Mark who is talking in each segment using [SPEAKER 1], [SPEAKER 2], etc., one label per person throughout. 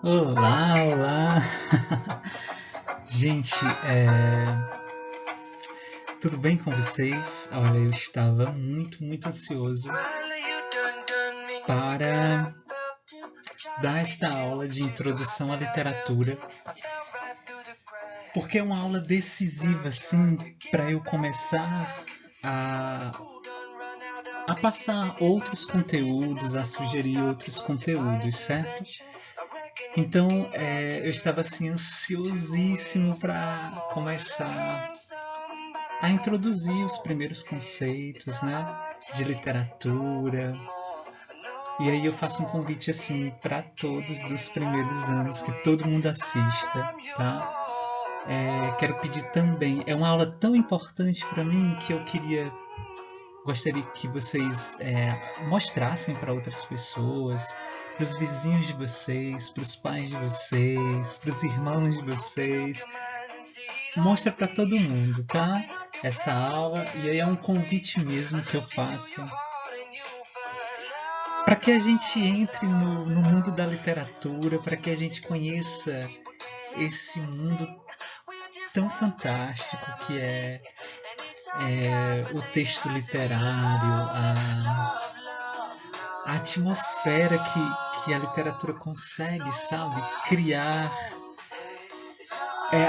[SPEAKER 1] Olá, olá! Gente, tudo bem com vocês? Olha, eu estava muito ansioso para dar esta aula de introdução à literatura, porque é uma aula decisiva, assim, para eu começar a, a passar outros conteúdos, a sugerir outros conteúdos, certo? Então, eu estava assim ansiosíssimo para começar a introduzir os primeiros conceitos, né, de literatura. E aí eu faço um convite assim para todos dos primeiros anos, que todo mundo assista, tá? Quero pedir também, é uma aula tão importante para mim que gostaria que vocês mostrassem para outras pessoas, para os vizinhos de vocês, para os pais de vocês, para os irmãos de vocês. Mostra para todo mundo, tá? Essa aula, e aí é um convite mesmo que eu faço para que a gente entre no mundo da literatura, para que a gente conheça esse mundo tão fantástico que é o texto literário, a atmosfera que a literatura consegue, sabe, criar,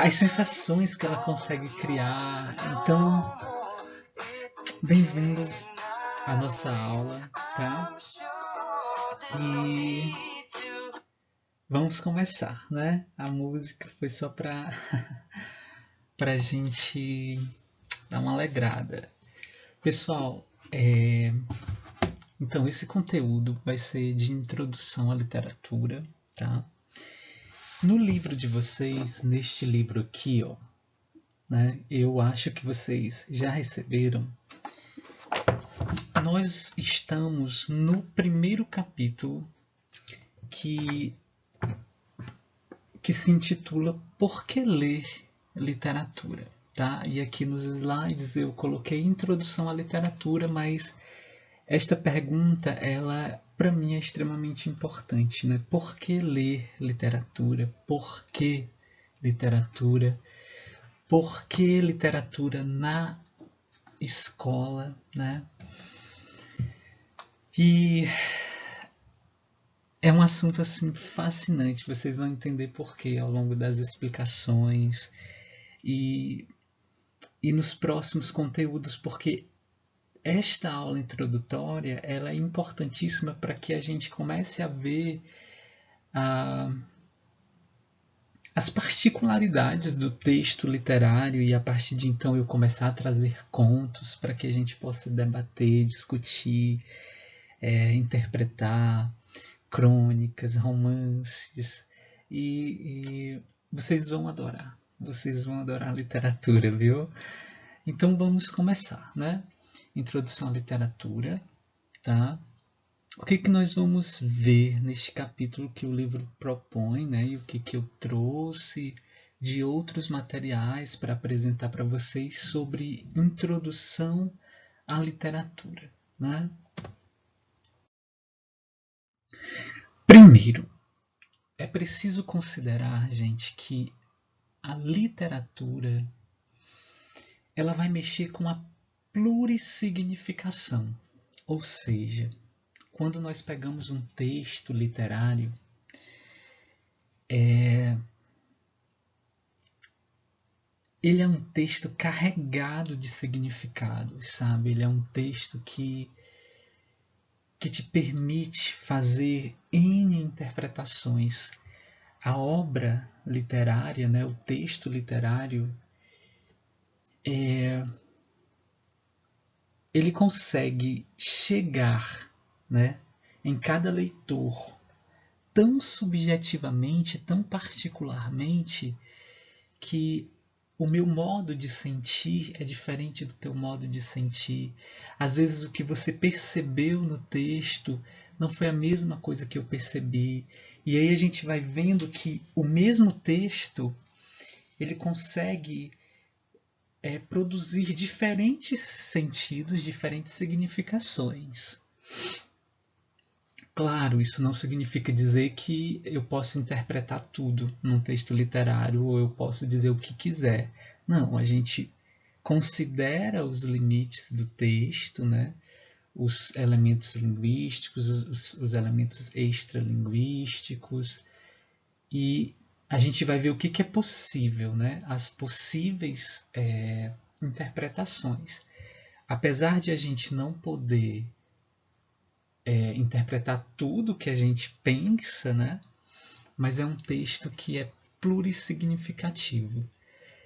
[SPEAKER 1] as sensações que ela consegue criar. Então, bem-vindos à nossa aula, tá? E vamos começar, né? A música foi só pra gente dar uma alegrada. Pessoal, então esse conteúdo vai ser de introdução à literatura, tá? No livro de vocês, neste livro aqui, ó, né? Eu acho que vocês já receberam. Nós estamos no primeiro capítulo que se intitula Por que ler literatura? Tá? E aqui nos slides eu coloquei introdução à literatura, mas esta pergunta, ela para mim é extremamente importante, né? Por que ler literatura? Por que literatura? Por que literatura na escola, né? E é um assunto assim fascinante, vocês vão entender por quê ao longo das explicações e nos próximos conteúdos, porque esta aula introdutória ela é importantíssima para que a gente comece a ver as particularidades do texto literário e a partir de então eu começar a trazer contos para que a gente possa debater, discutir, interpretar crônicas, romances e vocês vão adorar. Vocês vão adorar a literatura, viu? Então vamos começar, né? Introdução à literatura, tá? O que nós vamos ver neste capítulo que o livro propõe, né? E o que eu trouxe de outros materiais para apresentar para vocês sobre introdução à literatura, né? Primeiro, é preciso considerar, gente, que a literatura ela vai mexer com a plurissignificação, ou seja, quando nós pegamos um texto literário, ele é um texto carregado de significados, sabe? Ele é um texto que te permite fazer N interpretações. A obra literária, né, o texto literário, ele consegue chegar, né, em cada leitor tão subjetivamente, tão particularmente, que o meu modo de sentir é diferente do teu modo de sentir. Às vezes o que você percebeu no texto não foi a mesma coisa que eu percebi. E aí a gente vai vendo que o mesmo texto ele consegue produzir diferentes sentidos, diferentes significações. Claro, isso não significa dizer que eu posso interpretar tudo num texto literário ou eu posso dizer o que quiser. Não, a gente considera os limites do texto, né? Os elementos linguísticos, os elementos extralinguísticos, e a gente vai ver o que é possível, né? As possíveis interpretações. Apesar de a gente não poder interpretar tudo que a gente pensa, né? Mas é um texto que é plurissignificativo.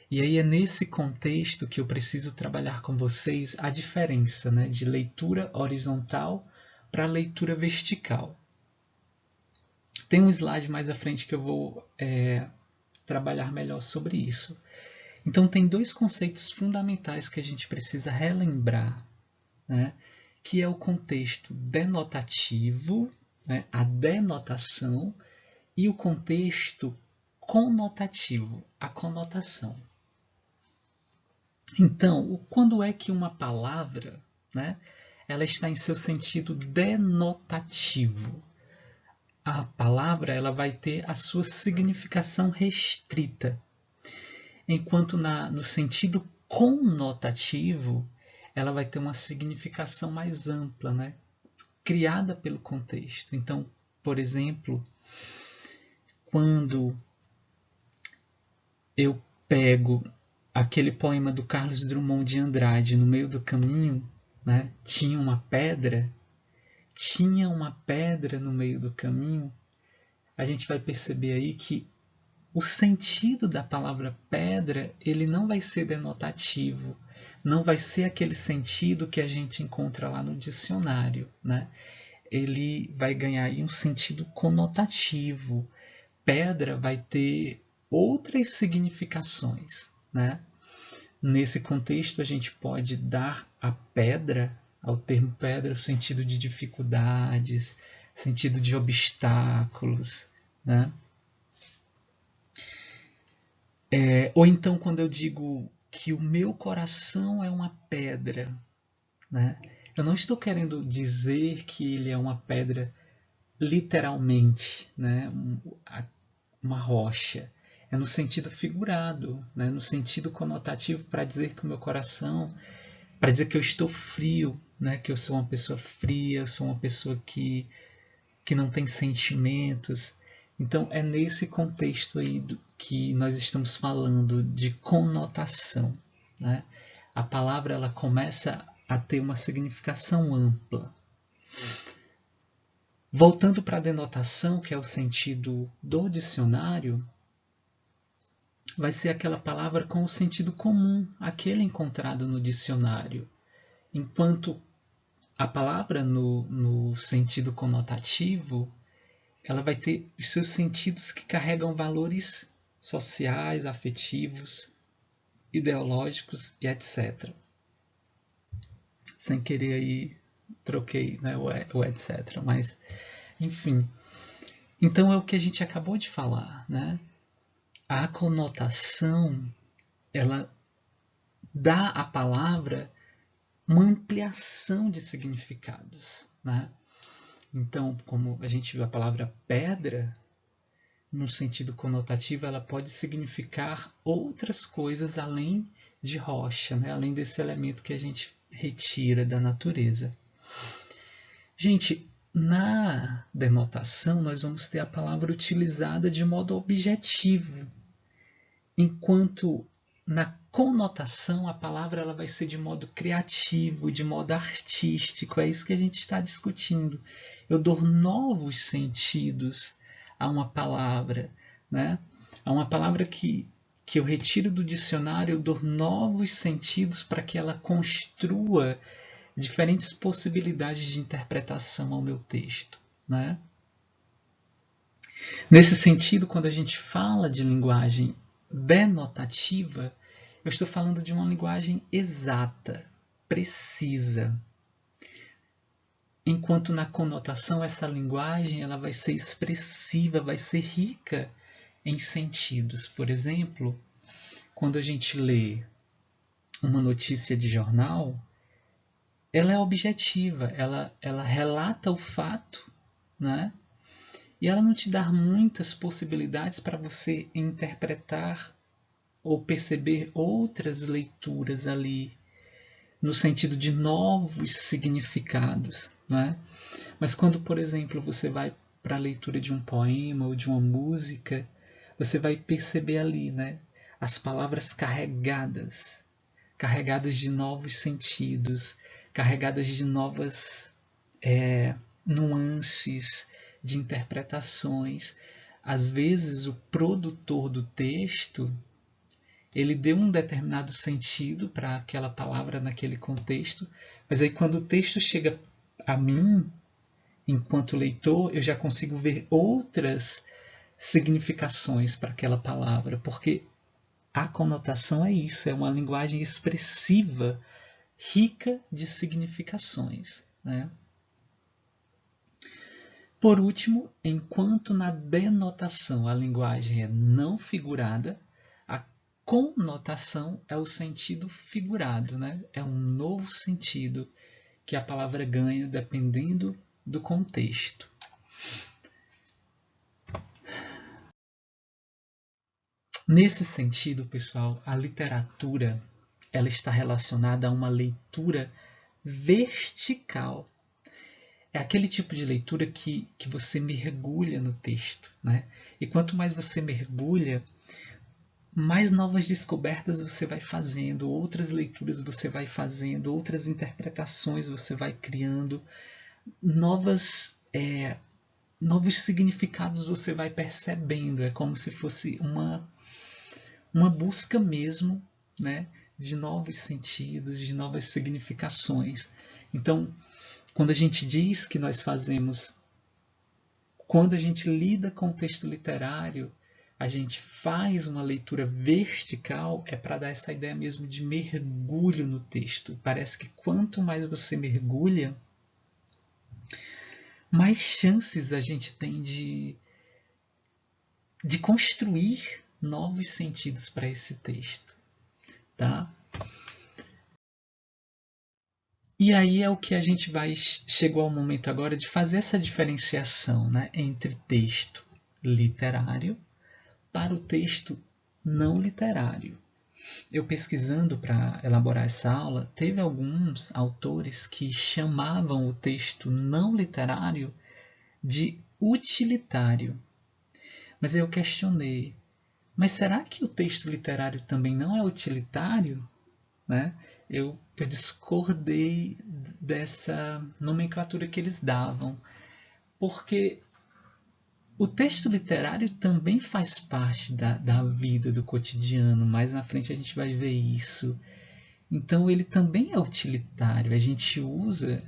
[SPEAKER 1] E aí é nesse contexto que eu preciso trabalhar com vocês a diferença, né, de leitura horizontal para leitura vertical. Tem um slide mais à frente que eu vou trabalhar melhor sobre isso. Então tem dois conceitos fundamentais que a gente precisa relembrar, né, que é o contexto denotativo, né, a denotação, e o contexto conotativo, a conotação. Então, quando é que uma palavra, né, ela está em seu sentido denotativo? A palavra ela vai ter a sua significação restrita, enquanto no sentido conotativo, ela vai ter uma significação mais ampla, né, criada pelo contexto. Então, por exemplo, quando eu pego aquele poema do Carlos Drummond de Andrade, No Meio do Caminho, né? Tinha uma pedra no meio do caminho, a gente vai perceber aí que o sentido da palavra pedra, ele não vai ser denotativo, não vai ser aquele sentido que a gente encontra lá no dicionário, né? Ele vai ganhar aí um sentido conotativo. Pedra vai ter outras significações, né? Nesse contexto, a gente pode dar à pedra, ao termo pedra, o sentido de dificuldades, sentido de obstáculos, né? Ou então, quando eu digo que o meu coração é uma pedra, né? Eu não estou querendo dizer que ele é uma pedra literalmente, né? Uma rocha. É no sentido figurado, né? No sentido conotativo, para dizer que o meu coração, para dizer que eu estou frio, né? Que eu sou uma pessoa fria, eu sou uma pessoa que não tem sentimentos. Então é nesse contexto aí que nós estamos falando de conotação, né? A palavra ela começa a ter uma significação ampla. Voltando para a denotação, que é o sentido do dicionário, vai ser aquela palavra com o sentido comum, aquele encontrado no dicionário. Enquanto a palavra no sentido conotativo, ela vai ter os seus sentidos que carregam valores sociais, afetivos, ideológicos e etc. Sem querer aí, troquei, né, o etc. Mas, enfim. Então é o que a gente acabou de falar, né? A conotação, ela dá à palavra uma ampliação de significados, né? Então, como a gente viu a palavra pedra, no sentido conotativo, ela pode significar outras coisas além de rocha, né? Além desse elemento que a gente retira da natureza. Gente, na denotação, nós vamos ter a palavra utilizada de modo objetivo, enquanto na conotação a palavra ela vai ser de modo criativo, de modo artístico. É isso que a gente está discutindo. Eu dou novos sentidos a uma palavra, né? A uma palavra que eu retiro do dicionário, eu dou novos sentidos para que ela construa diferentes possibilidades de interpretação ao meu texto, né? Nesse sentido, quando a gente fala de linguagem denotativa, eu estou falando de uma linguagem exata, precisa. Enquanto na conotação, essa linguagem ela vai ser expressiva, vai ser rica em sentidos. Por exemplo, quando a gente lê uma notícia de jornal, ela é objetiva, ela relata o fato, né? E ela não te dá muitas possibilidades para você interpretar ou perceber outras leituras ali, no sentido de novos significados, né? Mas quando, por exemplo, você vai para a leitura de um poema ou de uma música, você vai perceber ali, né, as palavras carregadas, carregadas de novos sentidos, carregadas de novas nuances, de interpretações. Às vezes o produtor do texto ele deu um determinado sentido para aquela palavra naquele contexto, mas aí quando o texto chega a mim, enquanto leitor, eu já consigo ver outras significações para aquela palavra, porque a conotação é isso, é uma linguagem expressiva, rica de significações, né? Por último, enquanto na denotação a linguagem é não figurada, a conotação é o sentido figurado, né? É um novo sentido que a palavra ganha dependendo do contexto. Nesse sentido, pessoal, a literatura ela está relacionada a uma leitura vertical. É aquele tipo de leitura que você mergulha no texto, né? E quanto mais você mergulha, mais novas descobertas você vai fazendo, outras leituras você vai fazendo, outras interpretações você vai criando, novos significados você vai percebendo. É como se fosse uma busca mesmo, né, de novos sentidos, de novas significações. Então, quando a gente diz que nós fazemos, quando a gente lida com o texto literário, a gente faz uma leitura vertical, é para dar essa ideia mesmo de mergulho no texto. Parece que quanto mais você mergulha, mais chances a gente tem de construir novos sentidos para esse texto, tá? E aí é o que a gente chegou ao momento agora de fazer essa diferenciação, né, entre texto literário para o texto não literário. Eu pesquisando para elaborar essa aula, teve alguns autores que chamavam o texto não literário de utilitário. Mas eu questionei, mas será que o texto literário também não é utilitário? Né? Eu discordei dessa nomenclatura que eles davam, porque o texto literário também faz parte da vida, do cotidiano. Mais na frente a gente vai ver isso. Então ele também é utilitário. A gente usa,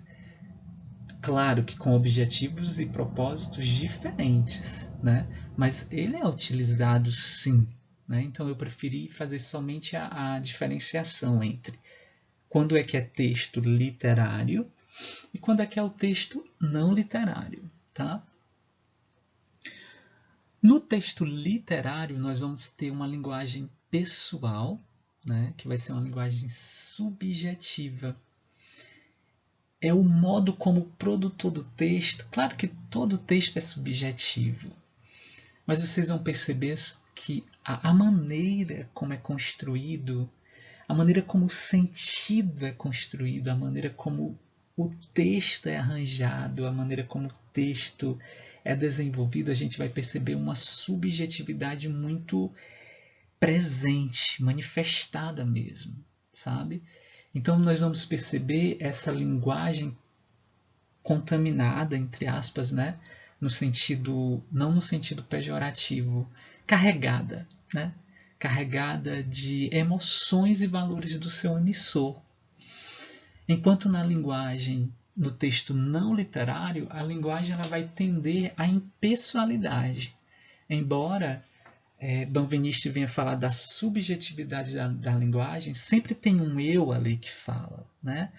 [SPEAKER 1] claro que com objetivos e propósitos diferentes, né? Mas ele é utilizado sim. Né? Então eu preferi fazer somente a diferenciação entre quando é que é texto literário e quando é que é o texto não literário. Tá? No texto literário, nós vamos ter uma linguagem pessoal, né, que vai ser uma linguagem subjetiva. É o modo como o produtor do texto, claro que todo texto é subjetivo, mas vocês vão perceber que a maneira como é construído, a maneira como o sentido é construído, a maneira como o texto é arranjado, a maneira como o texto é desenvolvido, a gente vai perceber uma subjetividade muito presente, manifestada mesmo, sabe? Então nós vamos perceber essa linguagem contaminada, entre aspas, né? No sentido, não no sentido pejorativo, carregada, né? Carregada de emoções e valores do seu emissor. Enquanto na linguagem, no texto não literário, a linguagem ela vai tender à impessoalidade. Embora Benveniste venha falar da subjetividade da linguagem, sempre tem um eu ali que fala. Né?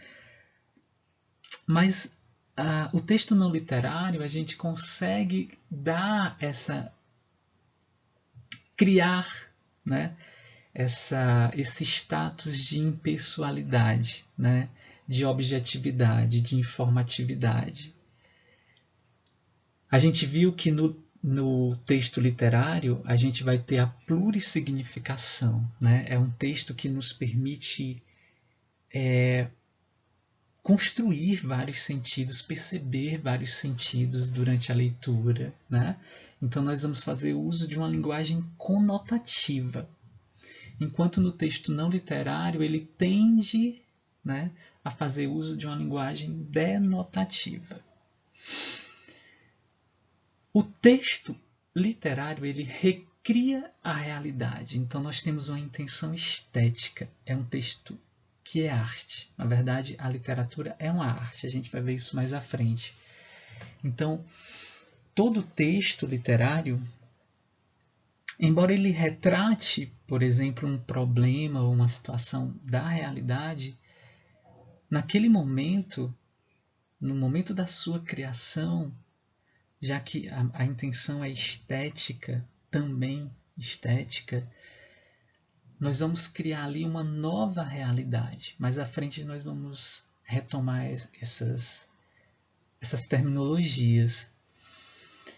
[SPEAKER 1] Mas o texto não literário, a gente consegue dar criar, né, esse status de impessoalidade, né, de objetividade, de informatividade. A gente viu que no texto literário a gente vai ter a plurissignificação, né? É um texto que nos permite construir vários sentidos, perceber vários sentidos durante a leitura, né? Então nós vamos fazer uso de uma linguagem conotativa, enquanto no texto não literário ele tende, né, a fazer uso de uma linguagem denotativa. O texto literário ele recria a realidade, então nós temos uma intenção estética, é um texto que é arte. Na verdade, a literatura é uma arte, a gente vai ver isso mais à frente. Então, todo texto literário, embora ele retrate, por exemplo, um problema ou uma situação da realidade, naquele momento, no momento da sua criação, já que a intenção é estética, também estética, nós vamos criar ali uma nova realidade. Mais à frente nós vamos retomar essas terminologias.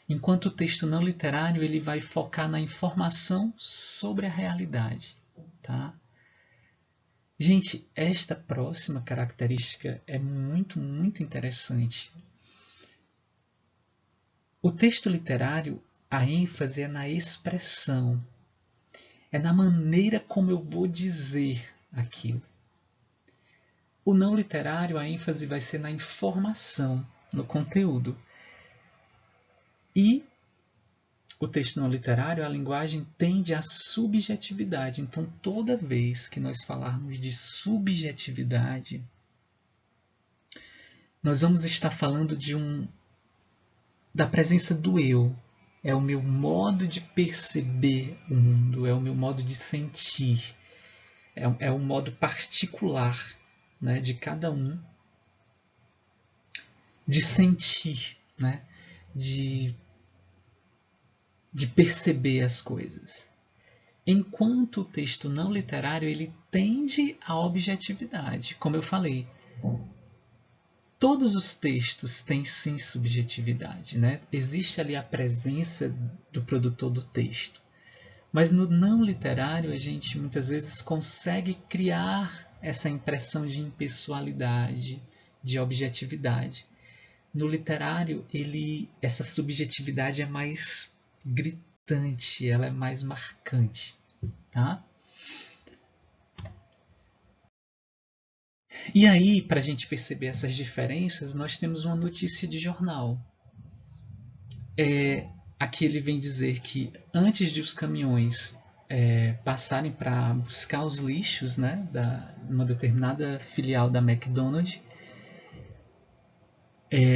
[SPEAKER 1] Enquanto o texto não literário ele vai focar na informação sobre a realidade. Tá? Gente, esta próxima característica é muito, muito interessante. O texto literário, a ênfase é na expressão. É na maneira como eu vou dizer aquilo. O não literário, a ênfase vai ser na informação, no conteúdo. E o texto não literário, a linguagem tende à subjetividade. Então, toda vez que nós falarmos de subjetividade, nós vamos estar falando da presença do eu. É o meu modo de perceber o mundo, é o meu modo de sentir. É um modo particular, né, de cada um de sentir, né, de perceber as coisas. Enquanto o texto não literário ele tende à objetividade. Como eu falei, todos os textos têm sim subjetividade, né? Existe ali a presença do produtor do texto. Mas no não literário a gente muitas vezes consegue criar essa impressão de impessoalidade, de objetividade. No literário, essa subjetividade é mais gritante, ela é mais marcante. Tá? E aí, para a gente perceber essas diferenças, nós temos uma notícia de jornal. Aqui ele vem dizer que antes de os caminhões passarem para buscar os lixos, né, uma determinada filial da McDonald's,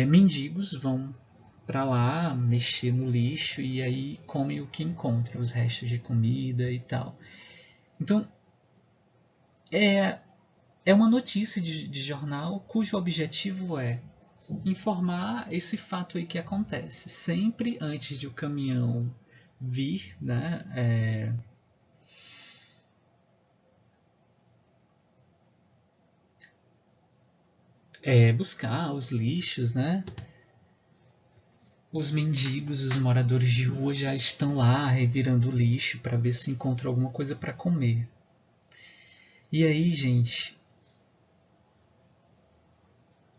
[SPEAKER 1] mendigos vão para lá mexer no lixo e aí comem o que encontram, os restos de comida e tal. Então, é uma notícia de jornal cujo objetivo é informar esse fato aí que acontece. Sempre antes de o caminhão vir, né, buscar os lixos, né, os mendigos, os moradores de rua já estão lá revirando o lixo para ver se encontra alguma coisa para comer. E aí, gente,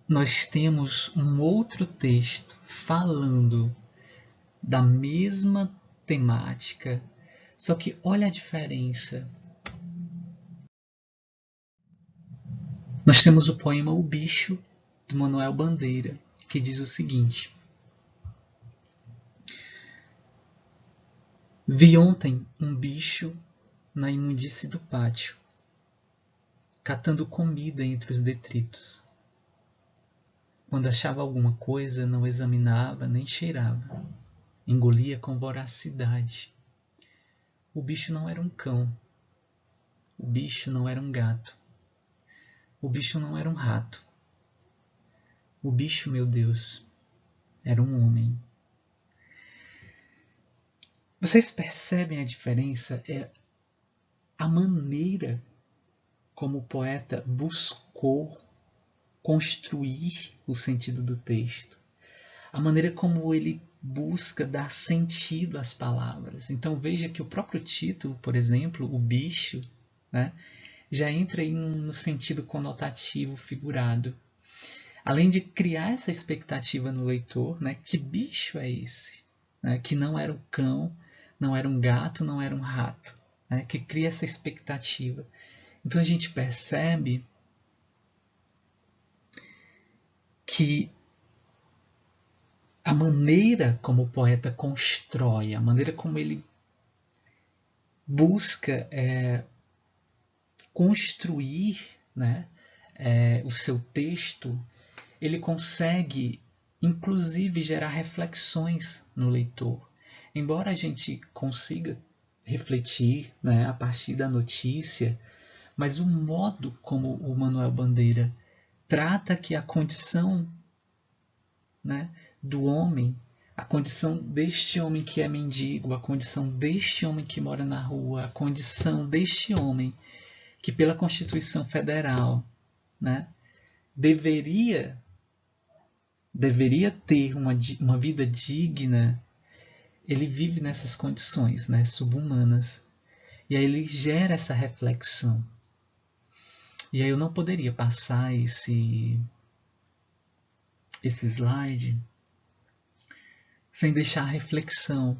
[SPEAKER 1] nós temos um outro texto falando da mesma temática, só que olha a diferença. Nós temos o poema O Bicho, do Manuel Bandeira, que diz o seguinte: vi ontem um bicho na imundície do pátio, catando comida entre os detritos. Quando achava alguma coisa, não examinava nem cheirava. Engolia com voracidade. O bicho não era um cão. O bicho não era um gato. O bicho não era um rato. O bicho, meu Deus, era um homem. Vocês percebem a diferença? É a maneira como o poeta buscou construir o sentido do texto. A maneira como ele busca dar sentido às palavras. Então veja que o próprio título, por exemplo, o bicho, né, já entra aí no sentido conotativo figurado. Além de criar essa expectativa no leitor, né, que bicho é esse? Né, que não era um cão, não era um gato, não era um rato. Né, que cria essa expectativa. Então a gente percebe que a maneira como o poeta constrói, a maneira como ele busca construir, né, o seu texto, ele consegue inclusive gerar reflexões no leitor. Embora a gente consiga refletir, né, a partir da notícia, mas o modo como o Manuel Bandeira trata que a condição, né, do homem, a condição deste homem que é mendigo, a condição deste homem que mora na rua, a condição deste homem que pela Constituição Federal, né, deveria ter uma vida digna, ele vive nessas condições, né, subhumanas. E aí ele gera essa reflexão. E aí eu não poderia passar esse slide sem deixar a reflexão.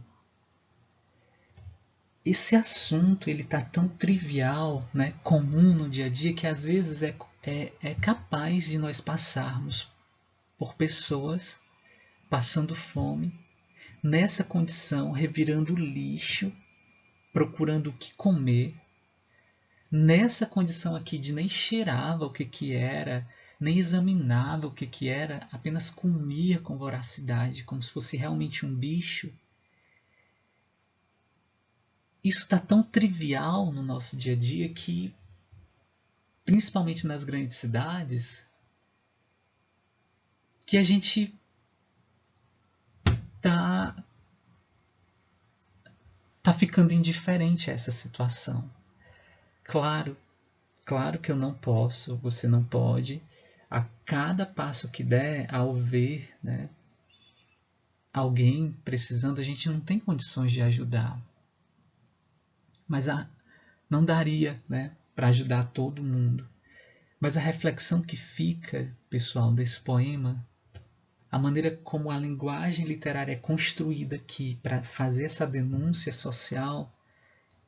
[SPEAKER 1] Esse assunto ele tá tão trivial, né, comum no dia a dia, que às vezes é capaz de nós passarmos por pessoas passando fome, nessa condição, revirando lixo, procurando o que comer, nessa condição aqui de nem cheirava o que era, nem examinava o que era, apenas comia com voracidade, como se fosse realmente um bicho. Isso está tão trivial no nosso dia a dia que, principalmente nas grandes cidades, que a gente tá ficando indiferente a essa situação. Claro que eu não posso, você não pode, a cada passo que der, ao ver, né, alguém precisando, a gente não tem condições de ajudar. Mas não daria, né, para ajudar todo mundo. Mas a reflexão que fica, pessoal, desse poema, a maneira como a linguagem literária é construída aqui para fazer essa denúncia social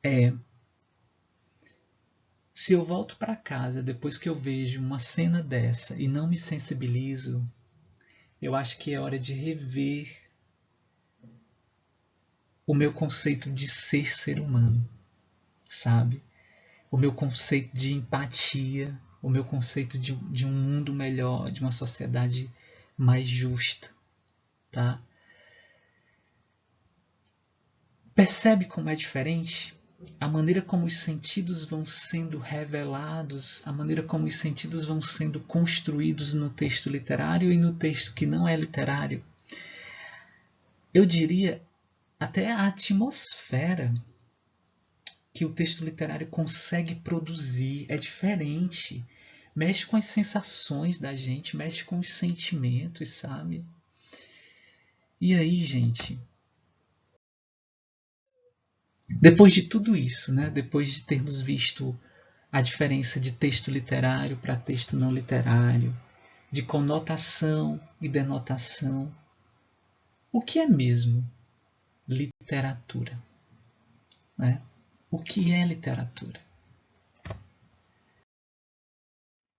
[SPEAKER 1] é: se eu volto para casa depois que eu vejo uma cena dessa e não me sensibilizo, eu acho que é hora de rever o meu conceito de ser humano, sabe? O meu conceito de empatia, o meu conceito de um mundo melhor, de uma sociedade mais justa, tá? Percebe como é diferente? A maneira como os sentidos vão sendo revelados, a maneira como os sentidos vão sendo construídos no texto literário e no texto que não é literário. Eu diria até a atmosfera que o texto literário consegue produzir é diferente. Mexe com as sensações da gente, mexe com os sentimentos, sabe? E aí, gente, depois de tudo isso, né, depois de termos visto a diferença de texto literário para texto não literário, de conotação e denotação, o que é mesmo literatura? Né? O que é literatura?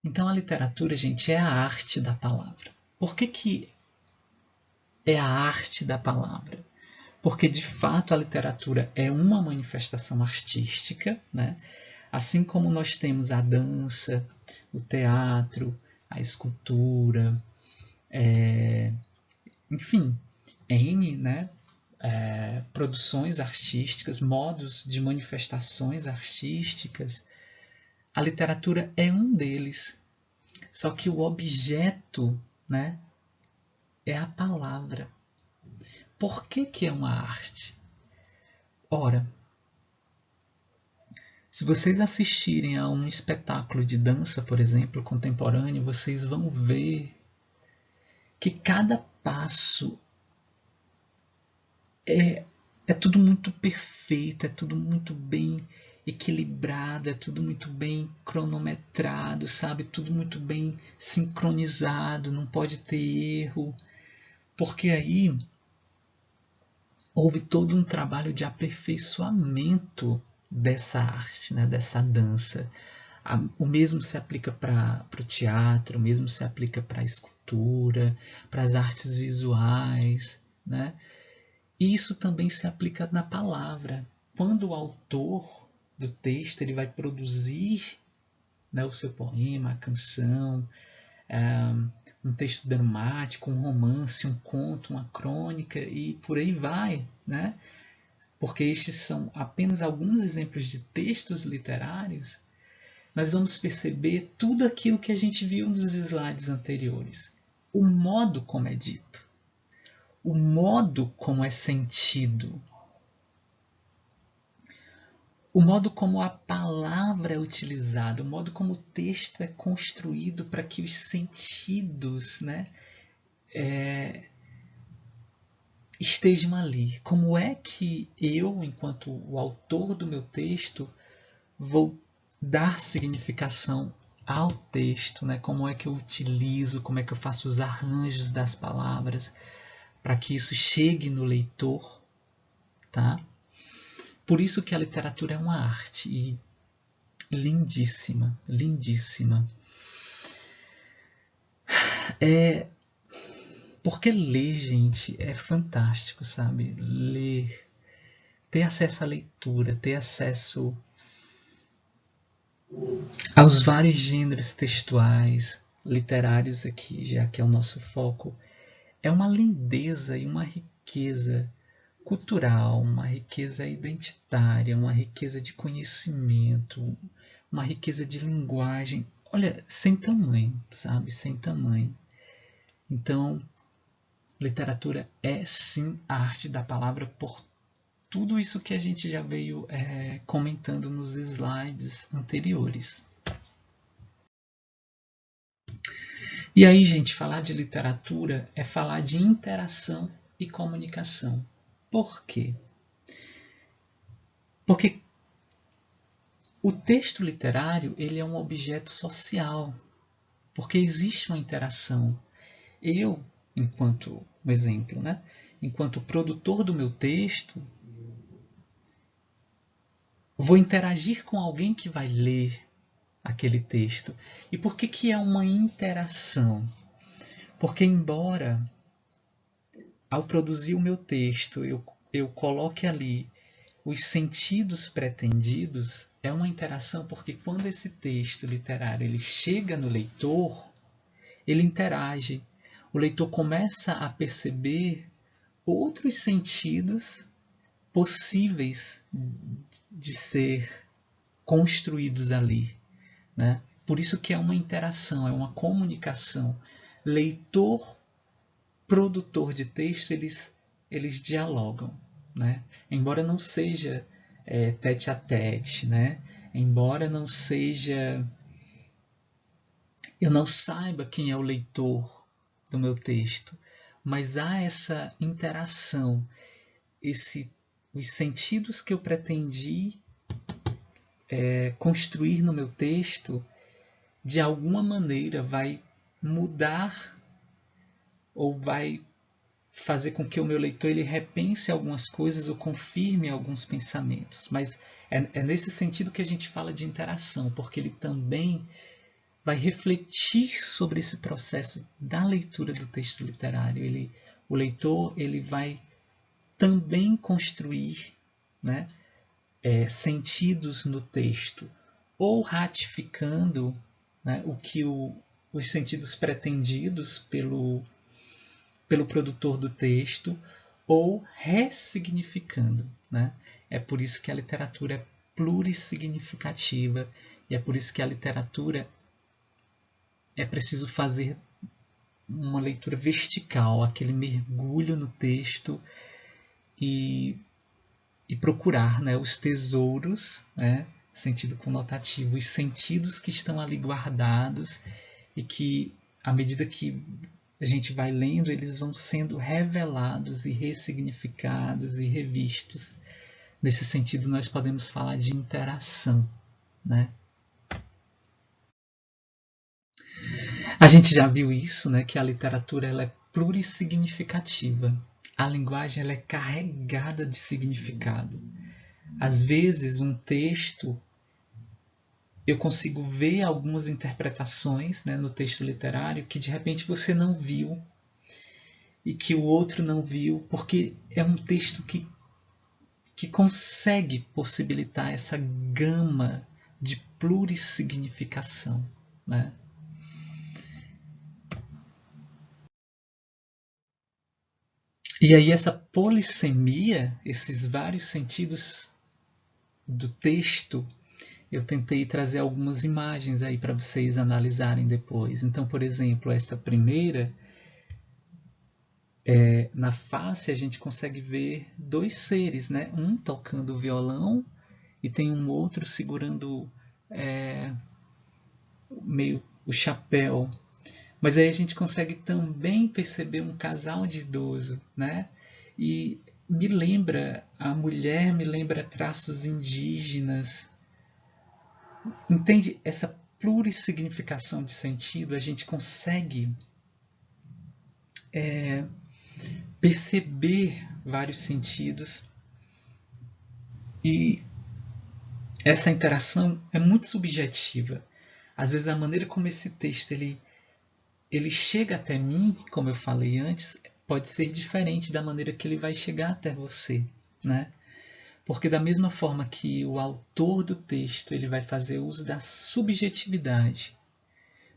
[SPEAKER 1] Então a literatura, gente, é a arte da palavra. Por que é a arte da palavra? Porque de fato a literatura é uma manifestação artística, né? Assim como nós temos a dança, o teatro, a escultura, enfim, N, né? Produções artísticas, modos de manifestações artísticas, a literatura é um deles. Só que o objeto, né, é a palavra. Por que é uma arte? Ora, se vocês assistirem a um espetáculo de dança, por exemplo, contemporâneo, vocês vão ver que cada passo é tudo muito perfeito, é tudo muito bem equilibrado, é tudo muito bem cronometrado, sabe? Tudo muito bem sincronizado, não pode ter erro, porque aí houve todo um trabalho de aperfeiçoamento dessa arte, né? Dessa dança. O mesmo se aplica para o teatro, o mesmo se aplica para a escultura, para as artes visuais, né? E isso também se aplica na palavra. Quando o autor do texto ele vai produzir, né, o seu poema, a canção, um texto dramático, um romance, um conto, uma crônica e por aí vai, né? Porque estes são apenas alguns exemplos de textos literários. Nós vamos perceber tudo aquilo que a gente viu nos slides anteriores. O modo como é dito, o modo como é sentido, o modo como a palavra é utilizada, o modo como o texto é construído para que os sentidos, né, estejam ali. Como é que eu, enquanto o autor do meu texto, vou dar significação ao texto, né? Como é que eu utilizo, como é que eu faço os arranjos das palavras para que isso chegue no leitor, tá? Por isso que a literatura é uma arte e lindíssima, lindíssima. Porque ler, gente, é fantástico, sabe? Ler, ter acesso à leitura, ter acesso aos vários gêneros textuais, literários aqui, já que é o nosso foco, é uma lindeza e uma riqueza cultural, uma riqueza identitária, uma riqueza de conhecimento, uma riqueza de linguagem, olha, sem tamanho, sabe? Sem tamanho. Então, literatura é sim a arte da palavra por tudo isso que a gente já veio comentando nos slides anteriores. E aí, gente, falar de literatura é falar de interação e comunicação. Por quê? Porque o texto literário ele é um objeto social, porque existe uma interação. Eu, enquanto um exemplo, né? Enquanto produtor do meu texto, vou interagir com alguém que vai ler aquele texto. E por que é uma interação? Porque embora ao produzir o meu texto eu coloque ali os sentidos pretendidos, é uma interação porque quando esse texto literário ele chega no leitor, ele interage. O leitor começa a perceber outros sentidos possíveis de ser construídos ali, né? Por isso que é uma interação, é uma comunicação. Leitor, produtor de texto, eles dialogam, né? Embora não seja tete a tete, né? Embora não seja... eu não saiba quem é o leitor do meu texto, mas há essa interação, os sentidos que eu pretendi construir no meu texto, de alguma maneira vai mudar ou vai fazer com que o meu leitor ele repense algumas coisas ou confirme alguns pensamentos. Mas é nesse sentido que a gente fala de interação, porque ele também vai refletir sobre esse processo da leitura do texto literário. O leitor ele vai também construir, né, sentidos no texto, ou ratificando, né, os sentidos pretendidos pelo produtor do texto, ou ressignificando, né? É por isso que a literatura é plurissignificativa e é por isso que a literatura é preciso fazer uma leitura vertical, aquele mergulho no texto e procurar, né, os tesouros, né, sentido conotativo, os sentidos que estão ali guardados e que, à medida que a gente vai lendo, eles vão sendo revelados e ressignificados e revistos. Nesse sentido, nós podemos falar de interação, né? A gente já viu isso, né, que a literatura ela é plurissignificativa. A linguagem ela é carregada de significado. Às vezes, um texto, eu consigo ver algumas interpretações, né, no texto literário que de repente você não viu e que o outro não viu, porque é um texto que consegue possibilitar essa gama de plurissignificação, né? E aí essa polissemia, esses vários sentidos do texto, eu tentei trazer algumas imagens aí para vocês analisarem depois. Então, por exemplo, esta primeira, na face a gente consegue ver dois seres, né? Um tocando violão e tem um outro segurando meio o chapéu. Mas aí a gente consegue também perceber um casal de idoso, né? E a mulher me lembra traços indígenas. Entende? Essa plurissignificação de sentido, a gente consegue perceber vários sentidos e essa interação é muito subjetiva. Às vezes a maneira como esse texto ele chega até mim, como eu falei antes, pode ser diferente da maneira que ele vai chegar até você, né? Porque da mesma forma que o autor do texto ele vai fazer uso da subjetividade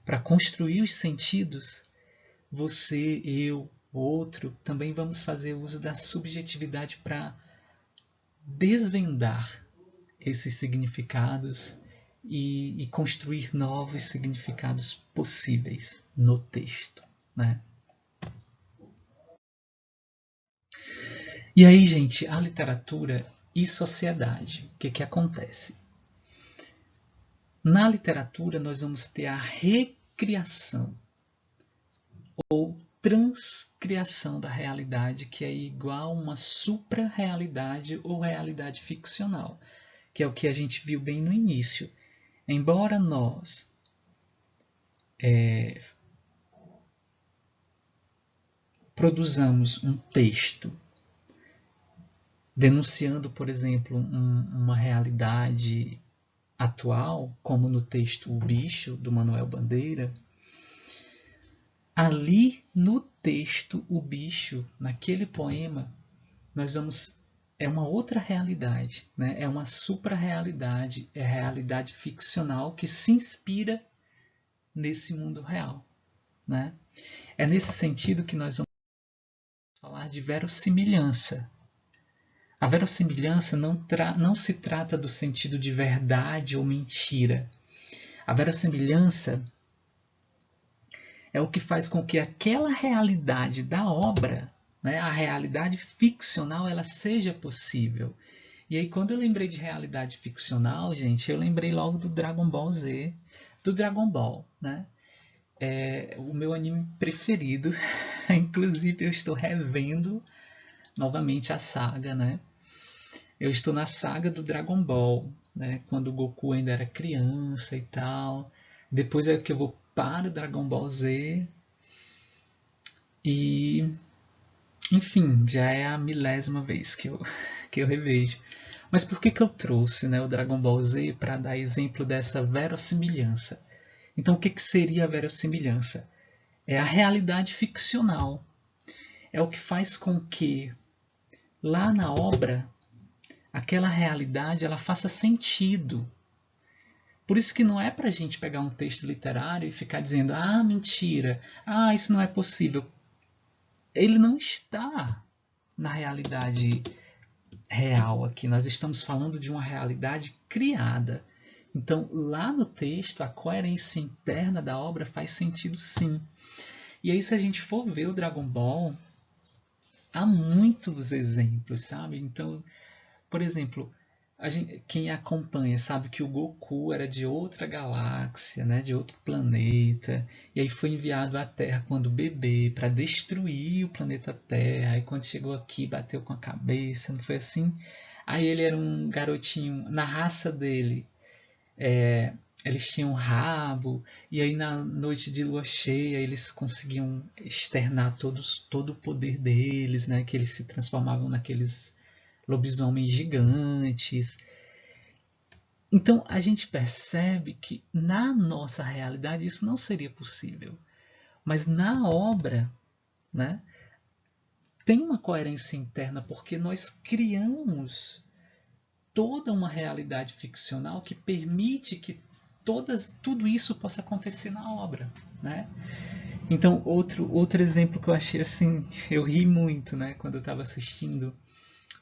[SPEAKER 1] para construir os sentidos, você, eu, o outro, também vamos fazer uso da subjetividade para desvendar esses significados e construir novos significados possíveis no texto, né? E aí, gente, a literatura e sociedade, o que acontece? Na literatura, nós vamos ter a recriação ou transcriação da realidade, que é igual a uma supra-realidade ou realidade ficcional, que é o que a gente viu bem no início. Embora nós produzamos um texto denunciando, por exemplo, uma realidade atual, como no texto O Bicho, do Manuel Bandeira, ali no texto O Bicho, naquele poema, nós vamos... É uma outra realidade, né? É uma supra-realidade, é a realidade ficcional que se inspira nesse mundo real, né? É nesse sentido que nós vamos falar de verossimilhança. A verossimilhança não se trata do sentido de verdade ou mentira. A verossimilhança é o que faz com que aquela realidade da obra, né, a realidade ficcional, ela seja possível. E aí, quando eu lembrei de realidade ficcional, gente, eu lembrei logo do Dragon Ball Z, do Dragon Ball, né? É o meu anime preferido. Inclusive, eu estou revendo novamente a saga, né? Eu estou na saga do Dragon Ball, né? Quando o Goku ainda era criança e tal. Depois é que eu vou para o Dragon Ball Z. E, enfim, já é a milésima vez que eu revejo. Mas por que eu trouxe, né, o Dragon Ball Z para dar exemplo dessa verossimilhança? Então, o que seria a verossimilhança? É a realidade ficcional. É o que faz com que, lá na obra, aquela realidade ela faça sentido. Por isso que não é para a gente pegar um texto literário e ficar dizendo, ah, mentira, ah, isso não é possível. Ele não está na realidade real aqui. Nós estamos falando de uma realidade criada. Então, lá no texto, a coerência interna da obra faz sentido sim. E aí, se a gente for ver o Dragon Ball, há muitos exemplos, sabe? Então, por exemplo, quem acompanha sabe que o Goku era de outra galáxia, né, de outro planeta, e aí foi enviado à Terra quando bebê para destruir o planeta Terra. Aí quando chegou aqui bateu com a cabeça, não foi assim? Aí ele era um garotinho, na raça dele, eles tinham um rabo, e aí na noite de lua cheia eles conseguiam externar todo o poder deles, né, que eles se transformavam naqueles lobisomens gigantes. Então a gente percebe que na nossa realidade isso não seria possível. Mas na obra, né, tem uma coerência interna porque nós criamos toda uma realidade ficcional que permite que tudo isso possa acontecer na obra, né? Então outro exemplo que eu achei assim, eu ri muito, né, quando eu estava assistindo,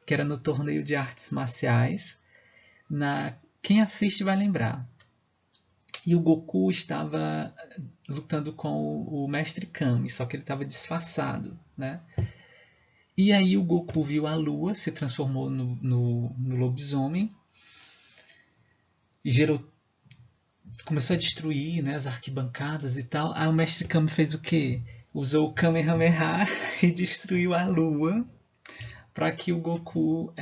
[SPEAKER 1] que era no torneio de artes marciais. Quem assiste vai lembrar. E o Goku estava lutando com o Mestre Kami, só que ele estava disfarçado, né? E aí o Goku viu a lua, se transformou no lobisomem e começou a destruir, né, as arquibancadas e tal. Aí o Mestre Kami fez o quê? Usou o Kamehameha e destruiu a lua para que o Goku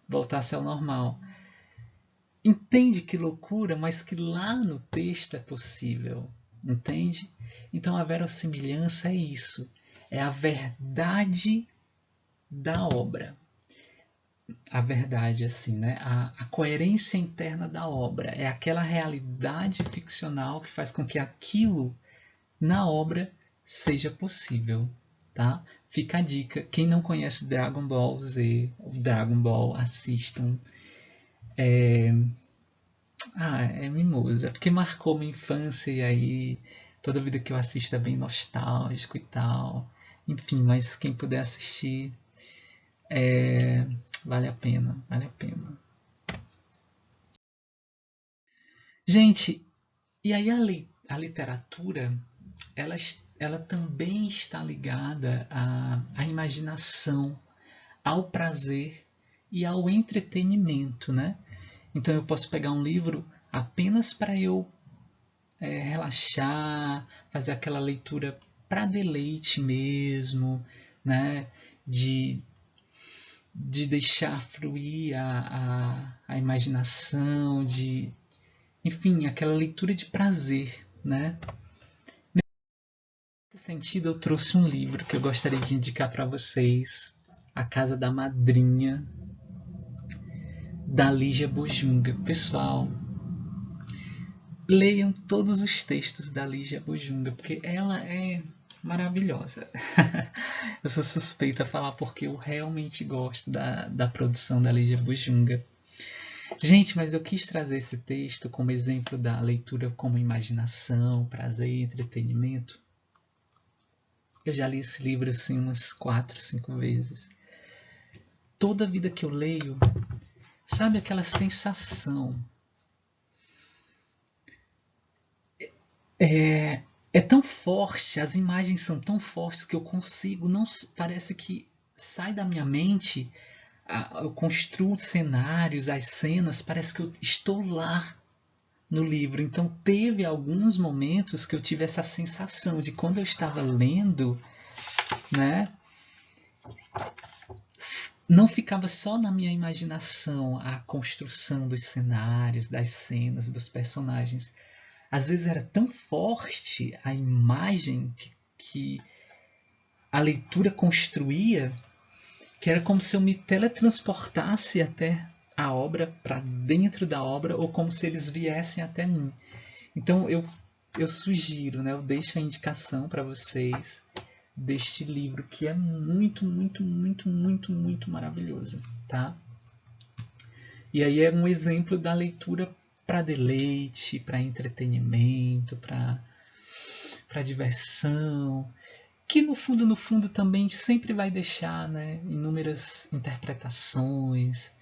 [SPEAKER 1] voltasse ao normal. Entende que loucura, mas que lá no texto é possível, entende? Então a verossimilhança é isso, é a verdade da obra, a verdade assim, né? A coerência interna da obra, é aquela realidade ficcional que faz com que aquilo na obra seja possível, tá? Fica a dica, quem não conhece Dragon Ball Z, Dragon Ball, assistam. É mimoso. É porque marcou minha infância e aí toda vida que eu assisto é bem nostálgico e tal. Enfim, mas quem puder assistir, vale a pena, vale a pena. Gente, e aí a literatura, ela também está ligada à imaginação, ao prazer e ao entretenimento, né? Então eu posso pegar um livro apenas para eu relaxar, fazer aquela leitura para deleite mesmo, né? De deixar fluir a imaginação, enfim, aquela leitura de prazer, né? Nesse sentido, eu trouxe um livro que eu gostaria de indicar para vocês, A Casa da Madrinha, da Lígia Bojunga. Pessoal, leiam todos os textos da Lígia Bojunga, porque ela é maravilhosa. Eu sou suspeita a falar porque eu realmente gosto da produção da Lígia Bojunga. Gente, mas eu quis trazer esse texto como exemplo da leitura como imaginação, prazer e entretenimento. Eu já li esse livro assim umas 4, 5 vezes. Toda vida que eu leio, sabe aquela sensação? É tão forte, as imagens são tão fortes que eu consigo, não parece que sai da minha mente, eu construo cenários, as cenas, parece que eu estou lá no livro. Então teve alguns momentos que eu tive essa sensação de quando eu estava lendo, né? Não ficava só na minha imaginação a construção dos cenários, das cenas, dos personagens. Às vezes era tão forte a imagem que a leitura construía que era como se eu me teletransportasse até a obra, para dentro da obra, ou como se eles viessem até mim. Então eu sugiro, né, eu deixo a indicação para vocês deste livro que é muito, muito, muito, muito, muito maravilhoso, tá? E aí é um exemplo da leitura para deleite, para entretenimento, para diversão, que no fundo também sempre vai deixar, né, inúmeras interpretações,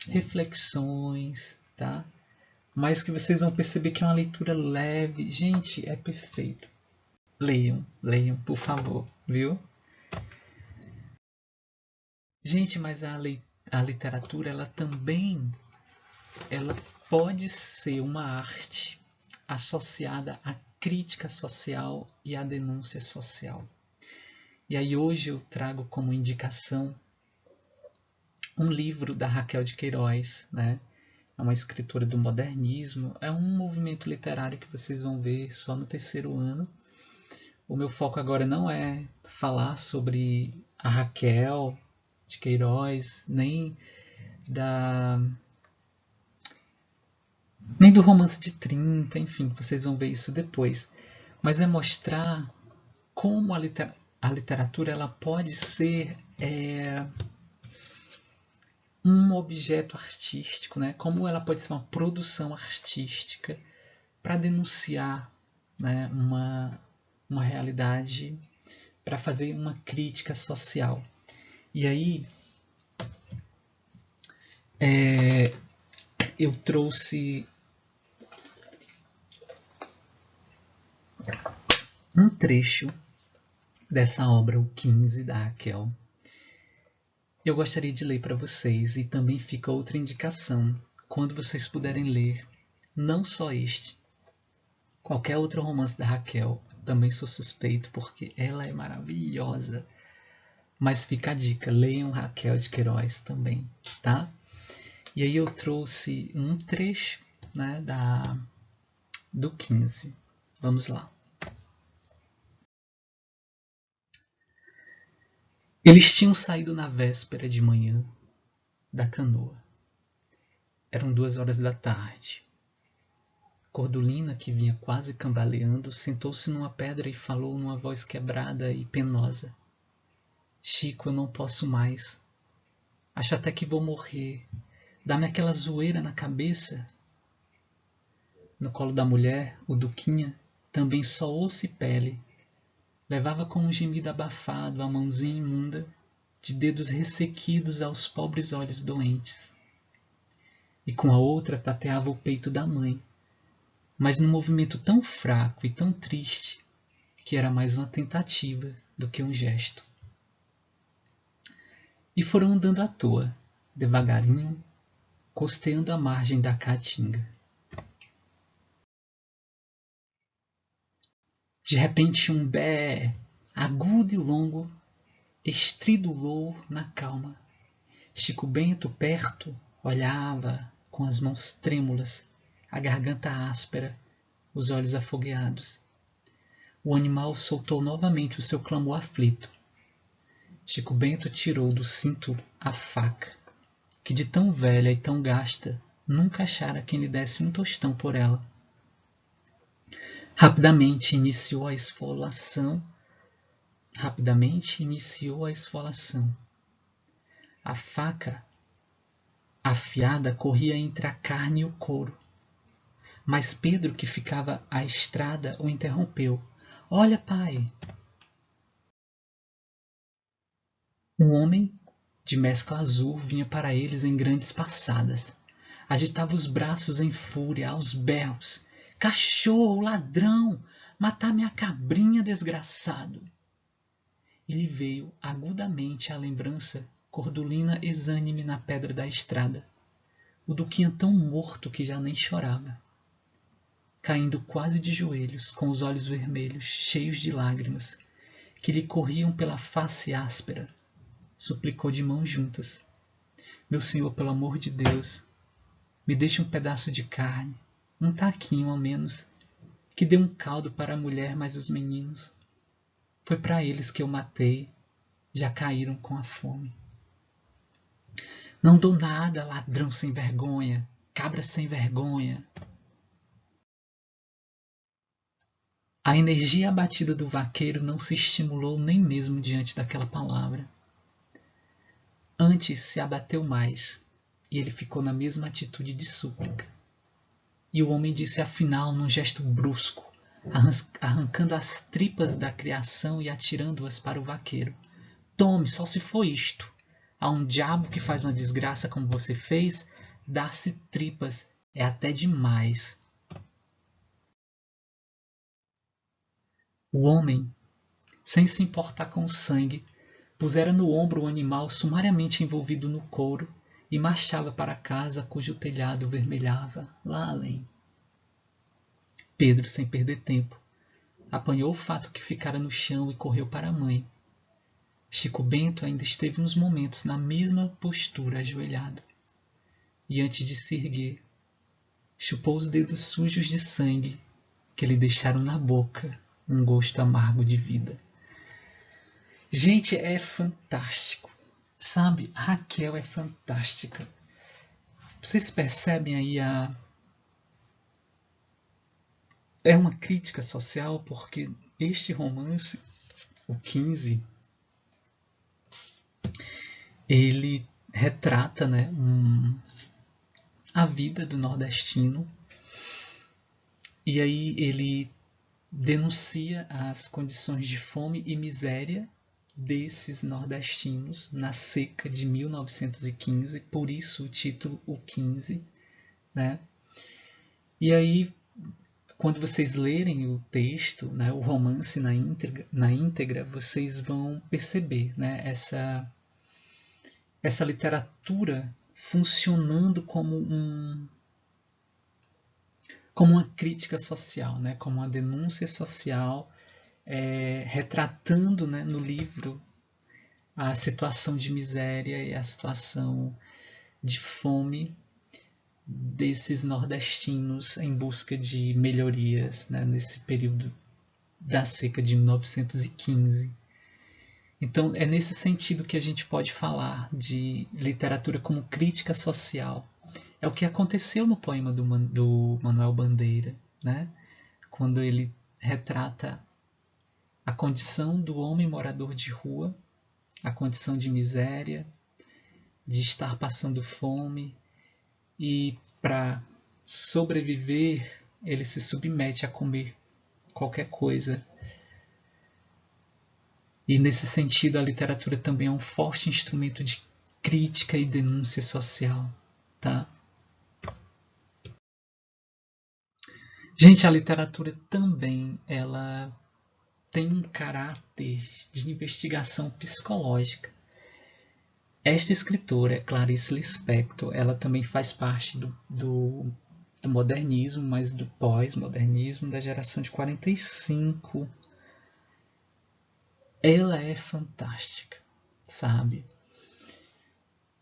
[SPEAKER 1] reflexões, tá? Mas que vocês vão perceber que é uma leitura leve. Gente, é perfeito. Leiam, leiam, por favor, viu? Gente, mas a literatura ela também ela pode ser uma arte associada à crítica social e à denúncia social. E aí hoje eu trago como indicação um livro da Raquel de Queiroz, né? É uma escritora do modernismo, é um movimento literário que vocês vão ver só no terceiro ano. O meu foco agora não é falar sobre a Raquel de Queiroz, nem do romance de 30, enfim, vocês vão ver isso depois. Mas é mostrar como a literatura ela pode ser um objeto artístico, né? Como ela pode ser uma produção artística para denunciar, né, uma realidade, para fazer uma crítica social. E aí eu trouxe um trecho dessa obra, o 15, da Raquel. Eu gostaria de ler para vocês, e também fica outra indicação, quando vocês puderem ler, não só este, qualquer outro romance da Raquel, também sou suspeito porque ela é maravilhosa. Mas fica a dica, leiam Raquel de Queiroz também, tá? E aí eu trouxe um trecho, né, do 15. Vamos lá. Eles tinham saído na véspera de manhã da canoa. Eram 2 horas da tarde. Cordulina, que vinha quase cambaleando, sentou-se numa pedra e falou numa voz quebrada e penosa. Chico, eu não posso mais. Acho até que vou morrer. Dá-me aquela zoeira na cabeça. No colo da mulher, o Duquinha, também só osso e pele, levava com um gemido abafado a mãozinha imunda, de dedos ressequidos aos pobres olhos doentes. E com a outra tateava o peito da mãe, mas num movimento tão fraco e tão triste, que era mais uma tentativa do que um gesto. E foram andando à toa, devagarinho, costeando a margem da caatinga. De repente um bé agudo e longo estridulou na calma. Chico Bento, perto, olhava com as mãos trêmulas, a garganta áspera, os olhos afogueados. O animal soltou novamente o seu clamor aflito. Chico Bento tirou do cinto a faca, que de tão velha e tão gasta, nunca achara quem lhe desse um tostão por ela. Rapidamente iniciou a esfolação. A faca afiada corria entre a carne e o couro. Mas Pedro, que ficava à estrada, o interrompeu. Olha, pai! Um homem de mescla azul vinha para eles em grandes passadas. Agitava os braços em fúria, aos berros. Cachorro, ladrão! Matar minha cabrinha, desgraçado! E lhe veio agudamente à lembrança Cordulina exânime na pedra da estrada. O Duquinha tão morto que já nem chorava. Caindo quase de joelhos, com os olhos vermelhos, cheios de lágrimas, que lhe corriam pela face áspera, suplicou de mãos juntas. Meu senhor, pelo amor de Deus, me deixe um pedaço de carne, um taquinho ao menos, que dê um caldo para a mulher mais os meninos. Foi para eles que eu matei, já caíram com a fome. Não dou nada, ladrão sem vergonha, cabra sem vergonha. A energia abatida do vaqueiro não se estimulou nem mesmo diante daquela palavra. Antes se abateu mais, e ele ficou na mesma atitude de súplica. E o homem disse afinal, num gesto brusco, arrancando as tripas da criação e atirando-as para o vaqueiro. Tome, só se for isto. A um diabo que faz uma desgraça como você fez, dar-se tripas é até demais. O homem, sem se importar com o sangue, Pusera no ombro o animal sumariamente envolvido no couro e marchava para casa cujo telhado vermelhava lá além. Pedro, sem perder tempo, apanhou o fato que ficara no chão e correu para a mãe. Chico Bento ainda esteve uns momentos na mesma postura, ajoelhado. E antes de se erguer, chupou os dedos sujos de sangue que lhe deixaram na boca um gosto amargo de vida. Gente, é fantástico. Sabe, Raquel é fantástica. Vocês percebem aí É uma crítica social porque este romance, o 15, ele retrata, né, a vida do nordestino, e aí ele denuncia as condições de fome e miséria desses nordestinos na seca de 1915, por isso o título O 15, né? E aí, quando vocês lerem o texto, né, o romance na íntegra, vocês vão perceber, né, essa literatura funcionando como uma crítica social, né, como uma denúncia social, retratando, né, no livro a situação de miséria e a situação de fome desses nordestinos em busca de melhorias, né, nesse período da seca de 1915. Então, é nesse sentido que a gente pode falar de literatura como crítica social. É o que aconteceu no poema do Manuel Bandeira, né? Quando ele retrata a condição do homem morador de rua, a condição de miséria, de estar passando fome, e para sobreviver ele se submete a comer qualquer coisa. E nesse sentido a literatura também é um forte instrumento de crítica e denúncia social, tá? Gente, a literatura também ela tem um caráter de investigação psicológica. Esta escritora, Clarice Lispector, ela também faz parte do modernismo, mas do pós-modernismo, da geração de 45. Ela é fantástica, sabe?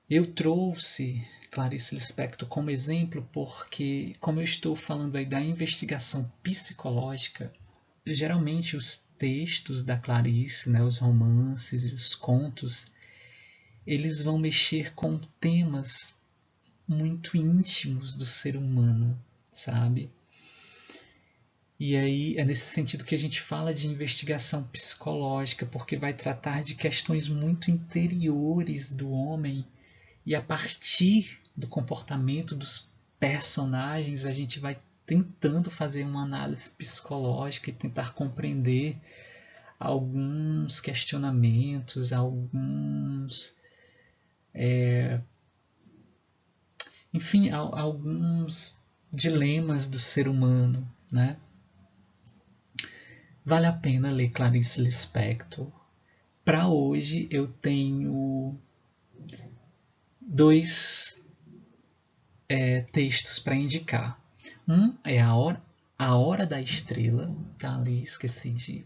[SPEAKER 1] Eu trouxe Clarice Lispector como exemplo porque, como eu estou falando aí da investigação psicológica, geralmente os textos da Clarice, né, os romances e os contos, eles vão mexer com temas muito íntimos do ser humano, sabe? E aí é nesse sentido que a gente fala de investigação psicológica, porque vai tratar de questões muito interiores do homem, e a partir do comportamento dos personagens a gente vai tentando fazer uma análise psicológica e tentar compreender alguns questionamentos, enfim, alguns dilemas do ser humano, né? Vale a pena ler Clarice Lispector. Para hoje eu tenho dois textos para indicar. Um é a Hora da Estrela, tá ali, esqueci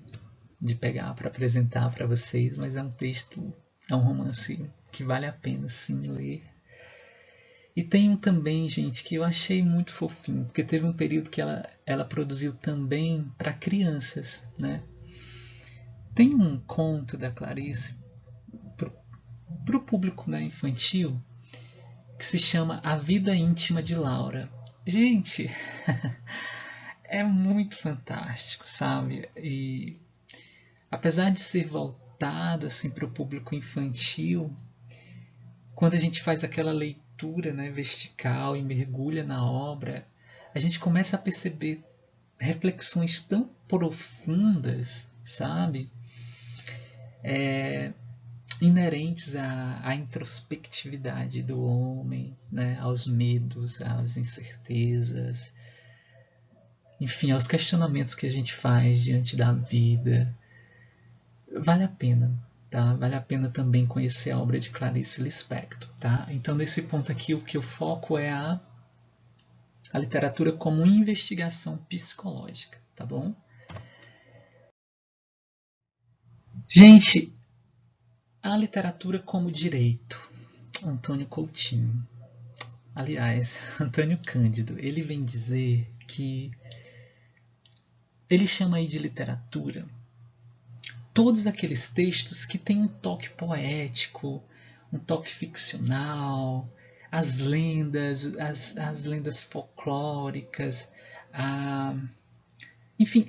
[SPEAKER 1] de pegar para apresentar para vocês, mas é um texto, é um romance que vale a pena sim ler. E tem um também, gente, que eu achei muito fofinho, porque teve um período que ela produziu também para crianças, né? Tem um conto da Clarice para o público, né, infantil, que se chama A Vida Íntima de Laura. Gente, é muito fantástico, sabe? E apesar de ser voltado assim para o público infantil, quando a gente faz aquela leitura, né, vertical e mergulha na obra, a gente começa a perceber reflexões tão profundas, sabe? Inerentes à introspectividade do homem, né? Aos medos, às incertezas, enfim, aos questionamentos que a gente faz diante da vida. Vale a pena, Tá? Vale a pena também conhecer a obra de Clarice Lispector. Tá? Então, nesse ponto aqui, o que eu foco é a literatura como investigação psicológica. Tá bom? Gente, a literatura como direito. Antônio Coutinho. Aliás, Antônio Cândido, ele vem dizer que ele chama aí de literatura todos aqueles textos que têm um toque poético, um toque ficcional, as lendas, as lendas folclóricas, enfim,